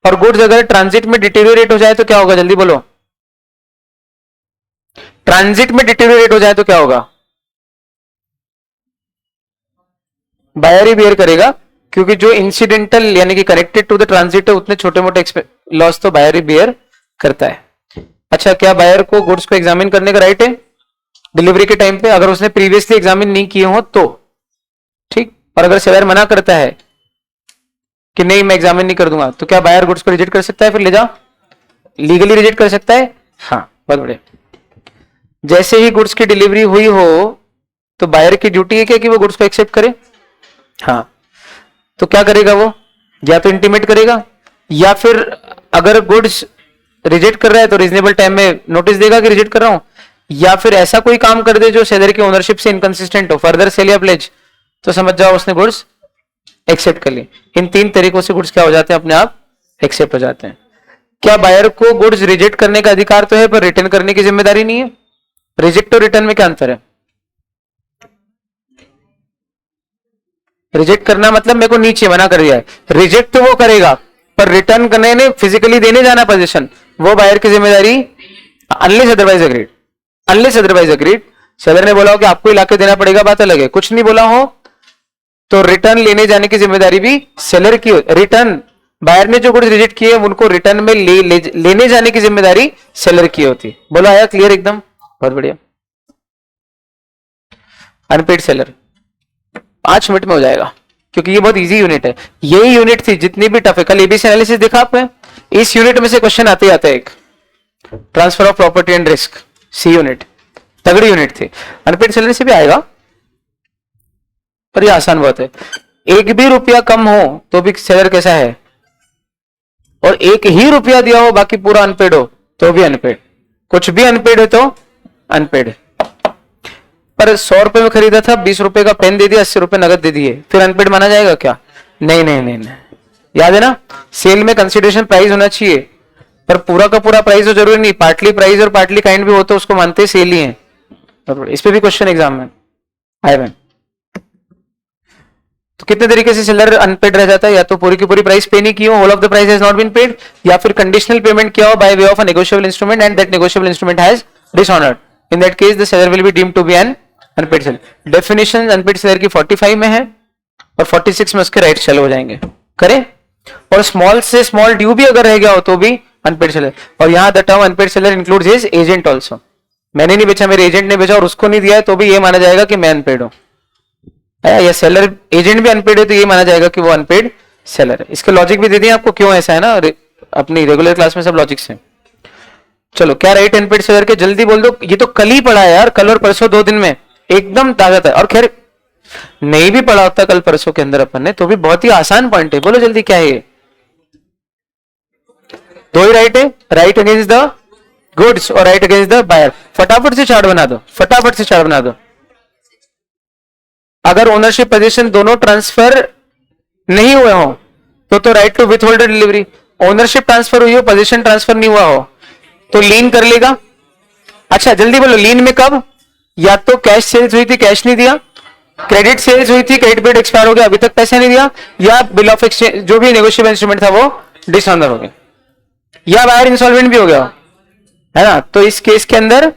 और गुड्स अगर ट्रांजिट में डिटेरियोरेट हो जाए तो क्या होगा, जल्दी बोलो, ट्रांजिट में डिटेरियोरेट हो जाए तो क्या होगा, बायर ही बेयर करेगा, क्योंकि जो इंसिडेंटल यानी कि कनेक्टेड टू द ट्रांजिट है उतने छोटे मोटे लॉस तो बायर ही बेयर करता है। अच्छा, क्या बायर को गुड्स को एग्जामिन करने का राइट है डिलीवरी के टाइम पे, अगर उसने प्रीवियसली एग्जामिन नहीं किए हो तो, ठीक। और अगर सेलर मना करता है कि नहीं मैं एग्जामिन नहीं कर दूंगा, तो क्या बायर गुड्स को रिजेक्ट कर सकता है, फिर ले जाओ, लीगली रिजेक्ट कर सकता है, हाँ बहुत बढ़िया। जैसे ही गुड्स की डिलीवरी हुई हो तो बायर की ड्यूटी है क्या कि वो गुड्स को एक्सेप्ट करे, हाँ। तो क्या करेगा वो, या तो इंटीमेट करेगा, या फिर अगर गुड्स रिजेक्ट कर रहा है तो रीजनेबल टाइम में नोटिस देगा कि रिजेक्ट कर रहा हूं, या फिर ऐसा कोई काम कर दे जो सेलर की ओनरशिप से इनकंसिस्टेंट हो, फर्दर सेल या प्लेज, तो समझ जाओ उसने गुड्स एक्सेप्ट कर ली। इन 3 तरीकों से गुड्स क्या हो जाते हैं, अपने आप एक्सेप्ट हो जाते हैं। क्या बायर को गुड्स रिजेक्ट करने का अधिकार तो है पर रिटर्न करने की जिम्मेदारी नहीं है, रिजेक्ट और रिटर्न में क्या अंतर है, रिजेक्ट करना मतलब मेरे को नीचे मना कर दिया है, रिजेक्ट तो वो करेगा पर रिटर्न करने ने फिजिकली देने जाना पोजीशन, वो बायर की जिम्मेदारी, unless otherwise agreed, unless otherwise agreed. Seller ने बोला हो कि आपको इलाके देना पड़ेगा, बात अलग है, कुछ नहीं बोला हो तो रिटर्न लेने जाने की जिम्मेदारी भी सेलर की, रिटर्न बायर ने जो गुड्स रिजेक्ट किए उनको रिटर्न में लेने जाने की जिम्मेदारी सेलर की होती। बोला आया क्लियर एकदम, बहुत बढ़िया। अनपेड सेलर 5 मिनट में हो जाएगा क्योंकि ये बहुत इजी यूनिट है, यही यूनिट थी जितनी भी टफ है। कल एबीसी एनालिसिस देखा आपने, इस यूनिट में से क्वेश्चन आते आता है एक, transfer of property and risk, C unit, तगड़ी यूनिट थी। अनपेड सेलर से भी आएगा पर ये आसान बहुत है। 1 भी रुपया कम हो तो भी सेलर कैसा है, और 1 ही रुपया दिया हो बाकी पूरा अनपेड हो तो भी अनपेड, कुछ भी अनपेड है तो अनपेड। पर 100 रुपए में खरीदा था, 20 रुपए का पेन दे दिया, 80 रुपए नगद दे दिए, फिर अनपेड माना जाएगा क्या, नहीं नहीं नहीं नहीं, याद है ना, सेल में कंसिडरेशन प्राइस होना चाहिए पर पूरा का पूरा प्राइस तो जरूरी नहीं, पार्टली प्राइस और पार्टली काइंड भी हो तो उसको मानते सेल ही है। इस पे भी क्वेश्चन एग्जाम में आए हुए। तो कितने तरीके से सेलर अनपेड रह जाता है, या तो पूरी की पूरी प्राइस पे नहीं की हो, whole of the price has not been paid, या फिर कंडीशनल पेमेंट किया हो by way of a negotiable instrument and that negotiable instrument has dishonoured, in that case the seller will be deemed to be an unpaid seller. Definition unpaid seller की 45 में है और 46 में उसके राइट्स चालू हो जाएंगे, करें। और स्मॉल से स्मॉल ड्यू भी अगर रह गया हो तो भी अनपेड सेलर, और यहां the term unpaid seller includes his agent also, मैंने नहीं बेचा, मेरे एजेंट ने बेचा और उसको नहीं दिया है, तो भी ये माना जाएगा कि मैं अनपेड हूं। या सेलर एजेंट भी अनपेड है तो ये माना जाएगा कि वो अनपेड सेलर है। इसके लॉजिक भी दे दिए आपको क्यों ऐसा है ना, अपनी रेगुलर क्लास में सब लॉजिक्स हैं। चलो क्या राइट अनपेड सेलर के, जल्दी बोल दो, ये तो कल ही पढ़ा है यार, कल और परसों 2 दिन में एकदम ताजा था। और खैर नहीं भी पढ़ा होता कल परसों के अंदर अपन ने तो भी बहुत ही आसान पॉइंट है। बोलो जल्दी क्या है ये, 2 ही राइट है, राइट अगेंस्ट द गुड्स और राइट अगेंस्ट द बायर। फटाफट से चार्ट बना दो, फटाफट से चार्ट बना दो। अगर ओनरशिप पोजीशन दोनों ट्रांसफर नहीं हुए हो तो right to with holder delivery. Ownership transfer हुई हो, पोजीशन ट्रांसफर नहीं हुआ हो तो लीन कर लेगा। अच्छा जल्दी बोलो, लीन में कब, या तो कैश सेल्स हुई थी कैश नहीं दिया, क्रेडिट सेल्स हुई थी क्रेडिट पीरियड एक्सपायर हो गया अभी तक पैसा नहीं दिया, या बिल ऑफ एक्सचेंज जो भी नेगोशिएबल इंस्ट्रूमेंट था वो डिसऑनर हो गया, या बायर इंसॉल्वेंट भी हो गया, है ना। तो इस केस के अंदर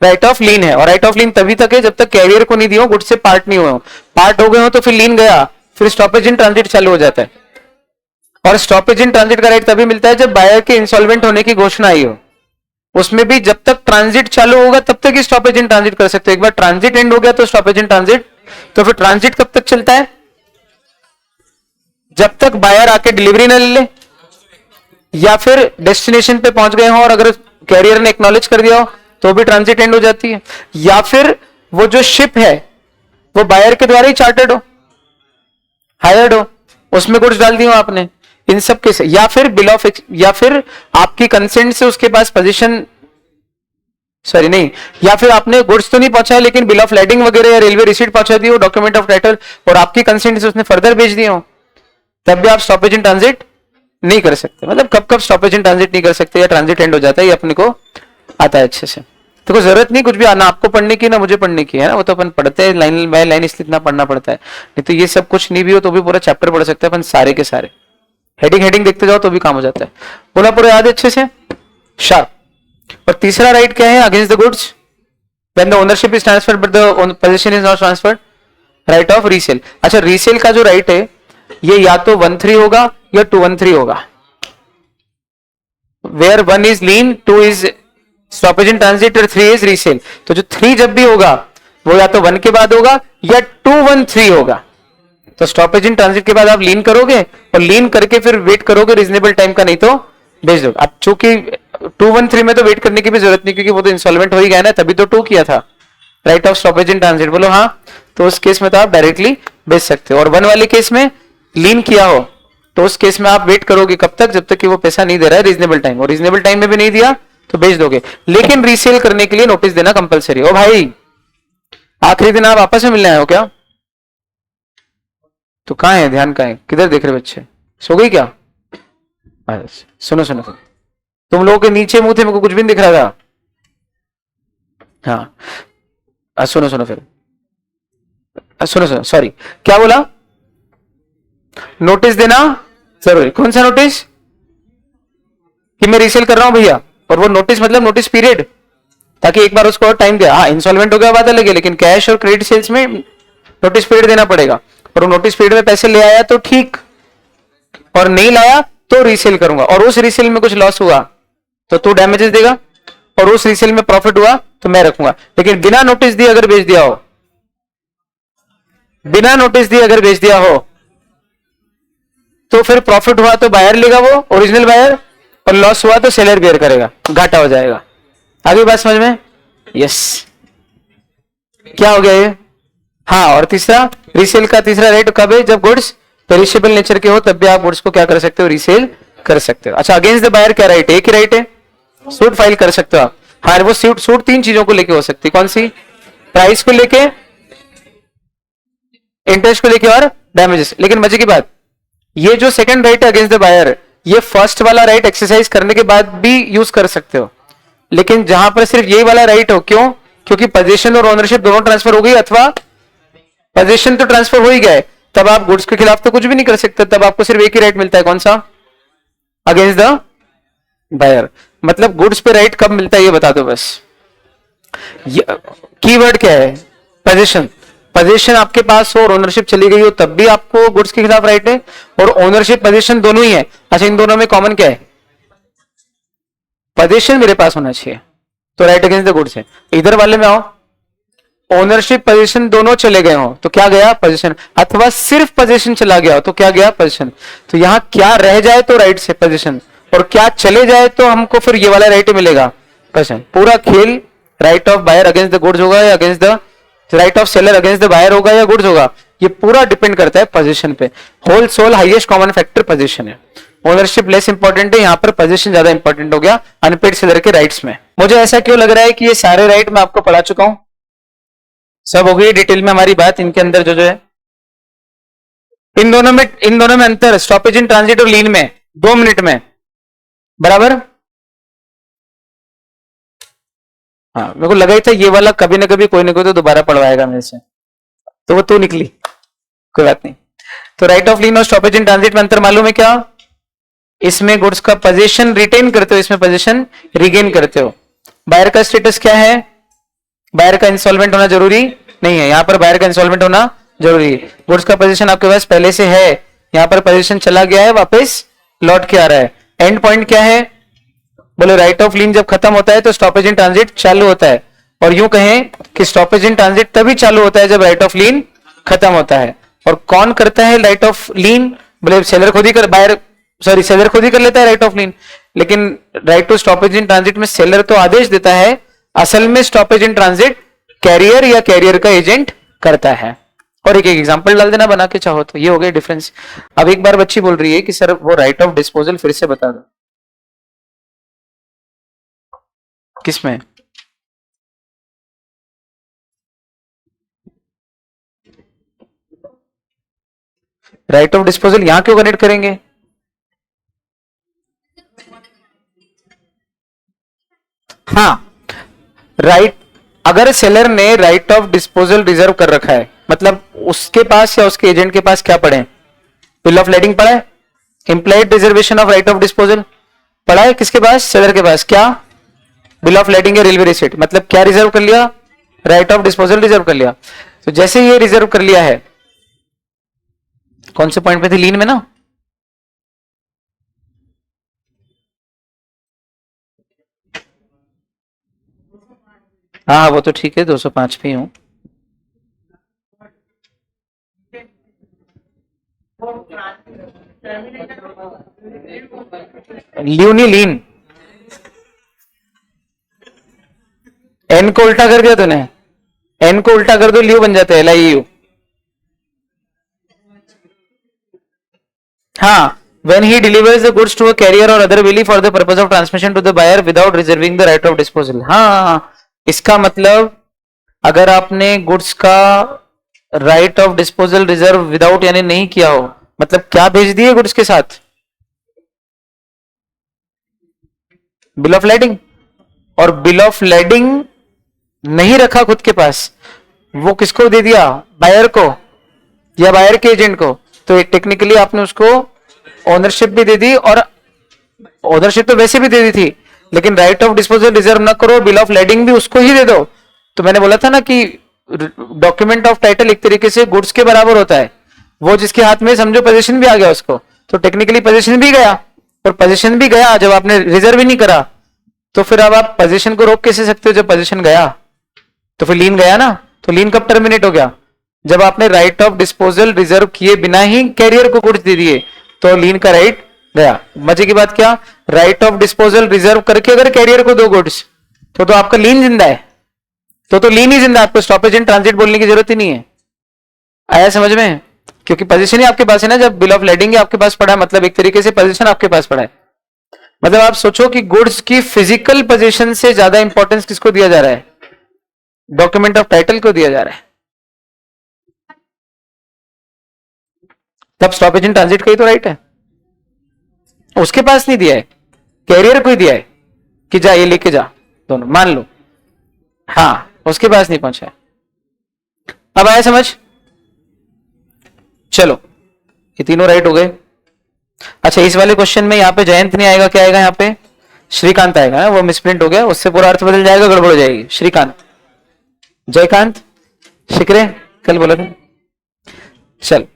राइट ऑफ लीन है। और राइट ऑफ लीन तभी तक है जब तक कैरियर को नहीं दिया, गुड्स से पार्ट नहीं हुए हो। पार्ट हो गए हो तो फिर लीन गया, फिर स्टॉपेज इन ट्रांजिट चालू हो जाता है। और स्टॉपेज इन ट्रांजिट का राइट तभी मिलता है जब बायर के इंसॉल्वेंट होने की घोषणा आई हो। उसमें भी जब तक ट्रांजिट चालू होगा तब तक ही स्टॉपेज इन ट्रांजिट कर सकते हो। एक बार ट्रांजिट एंड हो गया तो स्टॉपेज इन ट्रांजिट। तो फिर ट्रांजिट कब तक चलता है, जब तक बायर आके डिलीवरी न ले ले, या फिर डेस्टिनेशन पे पहुंच गए हो और अगर कैरियर ने एक्नॉलेज कर दिया हो तो भी ट्रांजिट एंड हो जाती है, या फिर वो जो शिप है वो बायर के द्वारा ही चार्टर्ड हो, हायर्ड हो, उसमें गुड्स डाल दी हो आपने, इन सब के से, या फिर बिल ऑफ, या फिर आपकी कंसेंट से उसके पास पोजीशन, सॉरी नहीं, या फिर आपने गुड्स तो नहीं पहुंचाया लेकिन बिल ऑफ लैंडिंग वगैरह या रेलवे रिसीट पहुंचा दी हो, डॉक्यूमेंट ऑफ टाइटल, और आपकी कंसेंट से उसने फर्दर भेज दिए हो, तब भी आप स्टॉपेज इन ट्रांजिट नहीं कर सकते। मतलब कब कब स्टॉपेज इन ट्रांजिट नहीं कर सकते या ट्रांजिट एंड हो जाता है, ये अपने को आता है अच्छे से। तो कोई जरूरत नहीं कुछ भी आना आपको पढ़ने की ना मुझे पढ़ने की, है ना। वो तो अपन पढ़ते हैं लाइन बाय लाइन, इसलिए इतना पढ़ना पड़ता है। नहीं तो ये सब कुछ नहीं भी हो तो भी पूरा चैप्टर पढ़ सकते हैं अपन सारे के सारे, हेडिंग हेडिंग देखते जाओ तो भी काम हो जाता है। बोला पूरा याद है अच्छे से, शार्प। और तीसरा राइट क्या है, against the goods when the ownership is transferred but the possession is not transferred, right of resale. अच्छा रीसेल का जो राइट है ये या तो 1-3 होगा या 2-1-3 होगा, where 1 is lien, 2 is stoppage in transit और 3 इज रीसेल। तो जो 3 जब भी होगा वो या तो 1 के बाद होगा या 2-1-3 होगा। तो स्टॉपेज इन ट्रांजिट के बाद आप लीन करोगे और लीन करके फिर वेट करोगे रिजनेबल टाइम का, नहीं तो भेज दोगे। अब चूंकि 2-1-3 में तो वेट करने की भी जरूरत नहीं क्योंकि वो तो इंस्टॉलमेंट हो ही गया ना, तभी तो 2 किया था, right of stoppage in transit. बोलो हाँ, तो उस केस में तो आप डायरेक्टली भेज सकते हो। और 1 वाले केस में लीन किया हो तो उस केस में आप वेट करोगे कब तक, जब तक कि वो पैसा नहीं दे रहा है रीजनेबल टाइम, और रीजनेबल टाइम में भी नहीं दिया तो भेज दोगे। लेकिन रीसेल करने के लिए नोटिस देना कंपलसरी। ओ भाई आखिरी दिन आप आपस में मिलने आए हो क्या, तो कहां है ध्यान, कहां है, किधर देख रहे बच्चे, सो गई क्या। सुनो सुनो, तुम लोगों के नीचे मुंह थे, मेरे को कुछ भी नहीं दिख रहा था। हाँ सुनो सुनो, फिर सुनो सुनो, सॉरी क्या बोला, नोटिस देना जरूरी। कौन सा नोटिस, कि मैं रीसेल कर रहा हूं भैया, और वो नोटिस मतलब नोटिस पीरियड, ताकि एक बार उसको और टाइम दे। हाँ इंस्टॉलमेंट हो गया बात अलग है, लेकिन कैश और क्रेडिट सेल्स में नोटिस पीरियड देना पड़ेगा। और वो नोटिस पीरियड में पैसे ले आया तो ठीक, और नहीं लाया तो रीसेल करूंगा। और उस रीसेल में कुछ लॉस हुआ तो तू डैमेजेस देगा, और उस रीसेल में प्रॉफिट हुआ तो मैं रखूंगा। लेकिन बिना नोटिस दिए अगर बेच दिया हो, बिना नोटिस दिए अगर बेच दिया हो तो फिर प्रॉफिट हुआ तो बायर लेगा, वो ओरिजिनल बायर, और लॉस हुआ तो सेलर बेयर करेगा, घाटा हो जाएगा। आगे बात समझ में, यस क्या हो गया ये। हाँ और तीसरा रीसेल का तीसरा रेट कब है, जब गुड्स पेरिशेबल नेचर के हो, तब भी आप गुड्स को क्या कर सकते हो, रीसेल कर सकते हो। अच्छा अगेंस्ट द बायर क्या राइट है, एक ही राइट है, सूट फाइल कर सकते हो आप। हाँ वो सूट 3 चीजों को लेके हो सकती है, कौन सी, प्राइस को लेके, इंटरेस्ट को लेके और डैमेजेस। लेकिन मजे की बात, ये जो सेकंड राइट है अगेंस्ट द बायर, ये फर्स्ट वाला राइट एक्सरसाइज करने के बाद भी यूज कर सकते हो। लेकिन जहां पर सिर्फ यही वाला राइट हो, क्यों, क्योंकि पोजीशन और ओनरशिप दोनों ट्रांसफर हो गई, अथवा पोजीशन तो ट्रांसफर हो ही गए, तब आप गुड्स के खिलाफ तो कुछ भी नहीं कर सकते, तब आपको सिर्फ एक ही राइट मिलता है, कौन सा, अगेंस्ट द बायर। मतलब गुड्स पे राइट कब मिलता है ये बता दो बस। कीवर्ड क्या है, पोजीशन। पोजीशन आपके पास हो और ओनरशिप चली गई हो तब भी आपको गुड्स के खिलाफ राइट है, और ओनरशिप पोजीशन दोनों ही है। अच्छा इन दोनों में कॉमन क्या है, पोजीशन मेरे पास होना चाहिए, तो राइट अगेंस्ट द गुड्स है। इधर वाले में आओ, ओनरशिप पोजीशन दोनों चले गए हो तो क्या गया पोजीशन, अथवा सिर्फ पोजीशन चला गया हो तो क्या गया पोजीशन। तो यहां क्या रह जाए तो राइट से पोजीशन, और क्या चले जाए तो हमको फिर ये वाला राइट मिलेगा पोजीशन। पूरा खेल right of buyer against the goods होगा या against the right of seller against the buyer होगा या गुड्स होगा, ये पूरा डिपेंड करता है पोजीशन पे। Whole sole highest common factor possession है, ओनरशिप लेस इंपॉर्टेंट है, यहां पर पोजीशन ज्यादा इंपॉर्टेंट हो गया अनपेड सेलर के राइट्स में। मुझे ऐसा क्यों लग रहा है कि ये सारे राइट मैं आपको पढ़ा चुका हूं, सब हो गई डिटेल में हमारी बात। इनके अंदर जो है इन दोनों में अंतर, स्टॉपेज इन ट्रांजिट और लीन में 2 मिनट में बराबर। हाँ मेरे को लगा ही था ये वाला कभी ना कभी कोई ना कोई तो दोबारा पढ़वाएगा मेरे से, तो वो तो निकली, कोई बात नहीं। तो राइट ऑफ लीन और स्टॉपेज इन ट्रांजिट में अंतर मालूम है क्या, इसमें गुड्स का पोजीशन रिटेन करते हो, इसमें पोजीशन रिगेन करते हो। बायर का स्टेटस क्या है, बायर का इंस्टॉलमेंट होना जरूरी नहीं है, यहां पर बायर का इंस्टॉलमेंट होना जरूरी है। गुड्स का पोजीशन आपके पास पहले से है, यहां पर पोजीशन चला गया है, वापस लौट के आ रहा है। एंड पॉइंट क्या है, बोले राइट ऑफ लीन जब खत्म होता है तो स्टॉपेज इन ट्रांजिट चालू होता है, और यूं कहें कि स्टॉपेज इन ट्रांजिट तभी चालू होता है जब राइट ऑफ लीन खत्म होता है। और कौन करता है राइट ऑफ लीन, बोले सेलर खुद ही कर, बायर सॉरी सेलर खुद ही कर लेता है राइट ऑफ लीन, लेकिन right to stoppage in transit में सेलर तो आदेश देता है, असल में स्टॉपेज इन ट्रांजिट कैरियर या कैरियर का एजेंट करता है। और एक एग्जांपल डाल देना बना के चाहो तो, ये हो गया डिफरेंस। अब एक बार बच्ची बोल रही है कि सर वो राइट ऑफ डिस्पोजल फिर से बता दो, किसमें, राइट ऑफ डिस्पोजल यहां क्यों कनेक्ट करेंगे, हाँ राइट, अगर सेलर ने राइट ऑफ डिस्पोजल रिजर्व कर रखा है, मतलब उसके पास या उसके एजेंट के पास क्या पड़े, बिल ऑफ लेडिंग पड़ा है, implied reservation of right of disposal पड़ा है, किसके पास, सेलर के पास, क्या बिल ऑफ लेडिंग या रेलवे रिसिट, मतलब क्या रिजर्व कर लिया, राइट ऑफ डिस्पोजल रिजर्व कर लिया। तो जैसे ये रिजर्व कर लिया है, कौन से पॉइंट पे थी, लीन में ना, हाँ वो तो ठीक है 205 पे हूं। ल्यूनी लीन, एन को उल्टा कर दिया तूने, एन को उल्टा कर दो ल्यू बन जाता है, LIU। हाँ, when he delivers the goods to a carrier or other wheelie for the purpose of transmission to the buyer without reserving the right of disposal। हाँ, इसका मतलब अगर आपने गुड्स का right of disposal reserve without यानी नहीं किया हो, मतलब क्या भेज दिए गुड्स के साथ, बिल ऑफ लेडिंग, और बिल ऑफ लेडिंग नहीं रखा खुद के पास, वो किसको दे दिया, बायर को या बायर के एजेंट को, तो टेक्निकली आपने उसको ओनरशिप भी दे दी, और ओनरशिप तो वैसे भी दे दी थी, लेकिन राइट ऑफ डिस्पोजल रिजर्व ना करो, बिल ऑफ लेडिंग भी उसको ही दे दो। तो मैंने बोला था ना कि डॉक्यूमेंट ऑफ टाइटल एक तरीके से गुड्स के बराबर होता है, वो जिसके हाथ में समझो पोजीशन भी आ गया उसको, तो टेक्निकली पोजीशन भी गया, और पोजीशन भी गया जब आपने रिजर्व ही नहीं करा, तो फिर अब आप पोजीशन को रोक कैसे सकते हो, जब पोजीशन गया तो फिर लीन गया ना। तो लीन कब टर्मिनेट हो गया, जब आपने राइट ऑफ डिस्पोजल रिजर्व किए बिना ही कैरियर को गुड्स दे दिए, तो लीन का राइट गया। मजे की बात क्या, राइट ऑफ डिस्पोजल रिजर्व करके अगर कैरियर को दो गुड्स, तो आपका लीन जिंदा है, तो लीन ही जिंदा, आपको स्टॉपेज इन ट्रांजिट बोलने की जरूरत ही नहीं है। आया समझ में, क्योंकि पोजीशन ही आपके पास है ना, जब बिल ऑफ लेडिंग आपके पास पड़ा है, मतलब एक तरीके से पोजीशन आपके पास पड़ा है। मतलब आप सोचो कि गुड्स की फिजिकल पोजीशन से ज्यादा इंपॉर्टेंस किसको दिया जा रहा है, डॉक्यूमेंट ऑफ टाइटल को दिया जा रहा है। तब स्टॉपेज इन ट्रांजिट का ही तो राइट है, उसके पास नहीं दिया है, कैरियर को ही दिया है कि जा ये लेके जा, दोनों मान लो, हाँ उसके पास नहीं पहुंचा है। अब आया समझ, चलो ये तीनों राइट हो गए। अच्छा इस वाले क्वेश्चन में यहाँ पे जयंत नहीं आएगा, क्या आएगा यहाँ पे, श्रीकांत आएगा ना, वो मिसप्रिंट हो गया, उससे पूरा अर्थ बदल जाएगा, गड़बड़ हो जाएगी। श्रीकांत, जयकांत, शिकरे कल बोला था। चल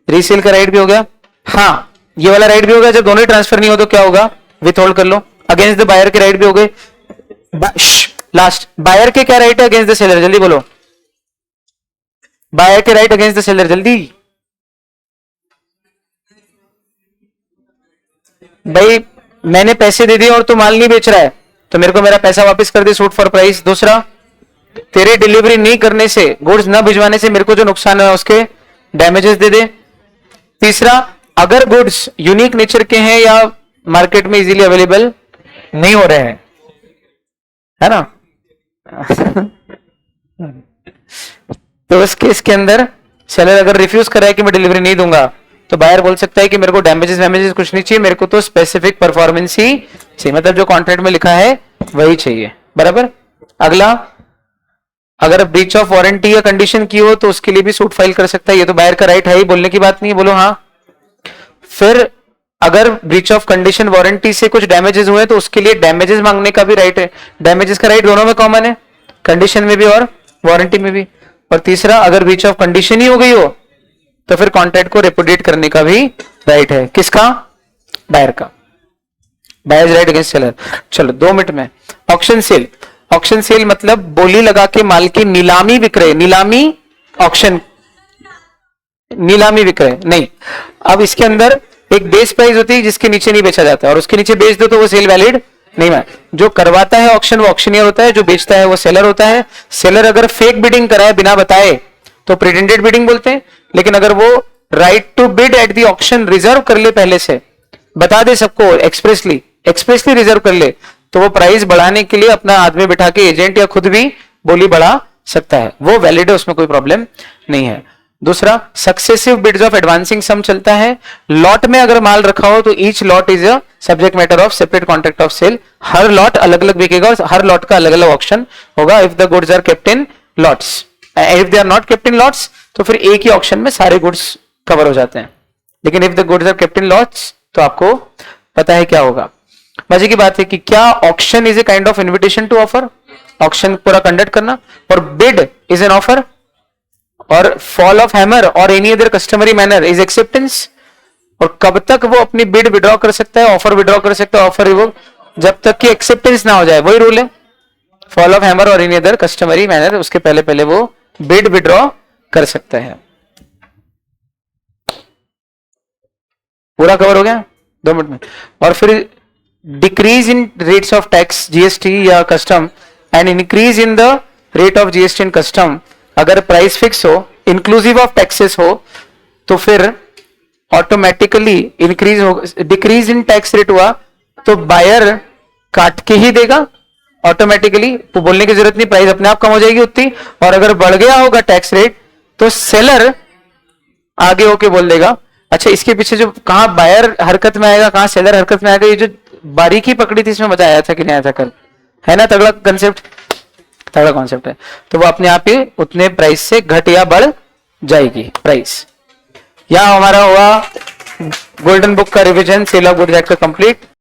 रीसेल का राइट भी हो गया, हाँ ये वाला राइट भी हो गया। जब दोनों ट्रांसफर नहीं हो तो क्या होगा, विथ होल्ड कर लो, अगेंस्ट द बायर के राइट भी हो गए। लास्ट, बायर के क्या राइट है अगेंस्ट द सेलर, जल्दी बोलो। बायर के राइट अगेंस्ट द सेलर, जल्दी। भाई मैंने पैसे दे दिए और तू माल नहीं बेच रहा है तो मेरे को मेरा पैसा वापस कर दे, सूट फॉर प्राइस। दूसरा, तेरे डिलीवरी नहीं करने से, गुड्स न भिजवाने से मेरे को जो नुकसान है उसके डैमेजेस दे दे। तीसरा, अगर गुड्स यूनिक नेचर के हैं या मार्केट में इजीली अवेलेबल नहीं हो रहे हैं, है ना तो उस केस के अंदर सेलर अगर रिफ्यूज कर रहा है कि मैं डिलीवरी नहीं दूंगा तो बायर बोल सकता है कि मेरे को डैमेजेस वैमेजेस कुछ नहीं चाहिए, मेरे को तो स्पेसिफिक परफॉर्मेंस ही चाहिए, मतलब जो कॉन्ट्रैक्ट में लिखा है वही चाहिए, बराबर। अगला, अगर ब्रीच ऑफ वारंटी या कंडीशन की हो तो उसके लिए भी सूट फाइल कर सकता है, ये तो बायर का राइट है ही, बोलने की बात नहीं है, बोलो हाँ। फिर अगर ब्रीच ऑफ कंडीशन वारंटी से कुछ डैमेजेस हुए तो उसके लिए डैमेजेस मांगने का भी राइट है। डैमेजेस का राइट दोनों में कॉमन है, कंडीशन में भी और वारंटी में भी। और तीसरा, अगर ब्रीच ऑफ कंडीशन ही हो गई हो तो फिर कॉन्ट्रैक्ट को रिपुडिएट करने का भी राइट है, किसका, बायर का। Buyers right against seller. चलो 2 मिनट में ऑक्शन सेल। ऑक्शन सेल मतलब बोली लगा के माल की नीलामी विक्रय, नीलामी ऑक्शन, नीलामी विक्रय नहीं। अब इसके अंदर एक बेस प्राइस होती है जिसके नीचे नहीं बेचा जाता है, और उसके नीचे बेच दो तो वो सेल वैलिड नहीं है। जो करवाता है ऑक्शन वो ऑक्शनियर होता है, जो बेचता है वो सेलर होता है। सेलर अगर फेक बिडिंग कराए बिना बताए तो प्रिटेंडेड बिडिंग बोलते हैं, लेकिन अगर वो right to bid at the auction reserve कर ले, पहले से बता दे सबको, एक्सप्रेसली रिजर्व कर ले, तो वो प्राइस बढ़ाने के लिए अपना आदमी बिठा के एजेंट या खुद भी बोली बढ़ा सकता है, वो वैलिड है, उसमें कोई प्रॉब्लम नहीं है। दूसरा, successive bids of advancing sum चलता है। लॉट में अगर माल रखा हो तो each lot is a subject matter of separate contract of sale, हर लॉट अलग अलग बिकेगा और हर लॉट का अलग अलग ऑक्शन होगा। If the goods are kept in lots, if they are not kept in lots तो फिर एक ही ऑक्शन में सारे गुड्स कवर हो जाते हैं, लेकिन if the goods are kept in lots तो आपको पता है क्या होगा। मजे की बात है कि क्या auction is a kind of invitation to offer, auction पूरा कंडक्ट करना, और बिड इज एन ऑफर, और फॉल ऑफ हैमर और any other customary manner is acceptance. और कब तक वो अपनी बिड विड्रॉ कर सकता है, ऑफर विड्रॉ कर सकता है, ऑफर रिवोक, जब तक कि एक्सेप्टेंस ना हो जाए, वही रूल है। फॉल ऑफ हैमर और एनी अदर कस्टमरी मैनर, उसके पहले पहले वो बिड विड्रॉ कर सकता है। पूरा कवर हो गया 2 मिनट में। और फिर decrease in rates of tax, GST या custom, and increase in the rate of GST and custom. अगर प्राइस फिक्स हो, इंक्लूसिव ऑफ टैक्सेस हो, तो फिर ऑटोमेटिकली इंक्रीज हो, डिक्रीज इन टैक्स रेट हुआ तो बायर काट के ही देगा ऑटोमेटिकली, तो बोलने की जरूरत नहीं, प्राइस अपने आप कम हो जाएगी उतनी। और अगर बढ़ गया होगा टैक्स रेट तो सेलर आगे होके बोल देगा। अच्छा, इसके पीछे जो कहां बायर हरकत में आएगा, कहां सेलर हरकत में आएगा, ये जो बारीकी पकड़ी थी इसमें मजा आया था कि नहीं आया था कल, है ना, तगड़ा कंसेप्ट, तगड़ा कॉन्सेप्ट है। तो वो अपने आप ही उतने प्राइस से घट या बढ़ जाएगी प्राइस। यहां हमारा हुआ गोल्डन बुक का revision, sale of goods act का कंप्लीट।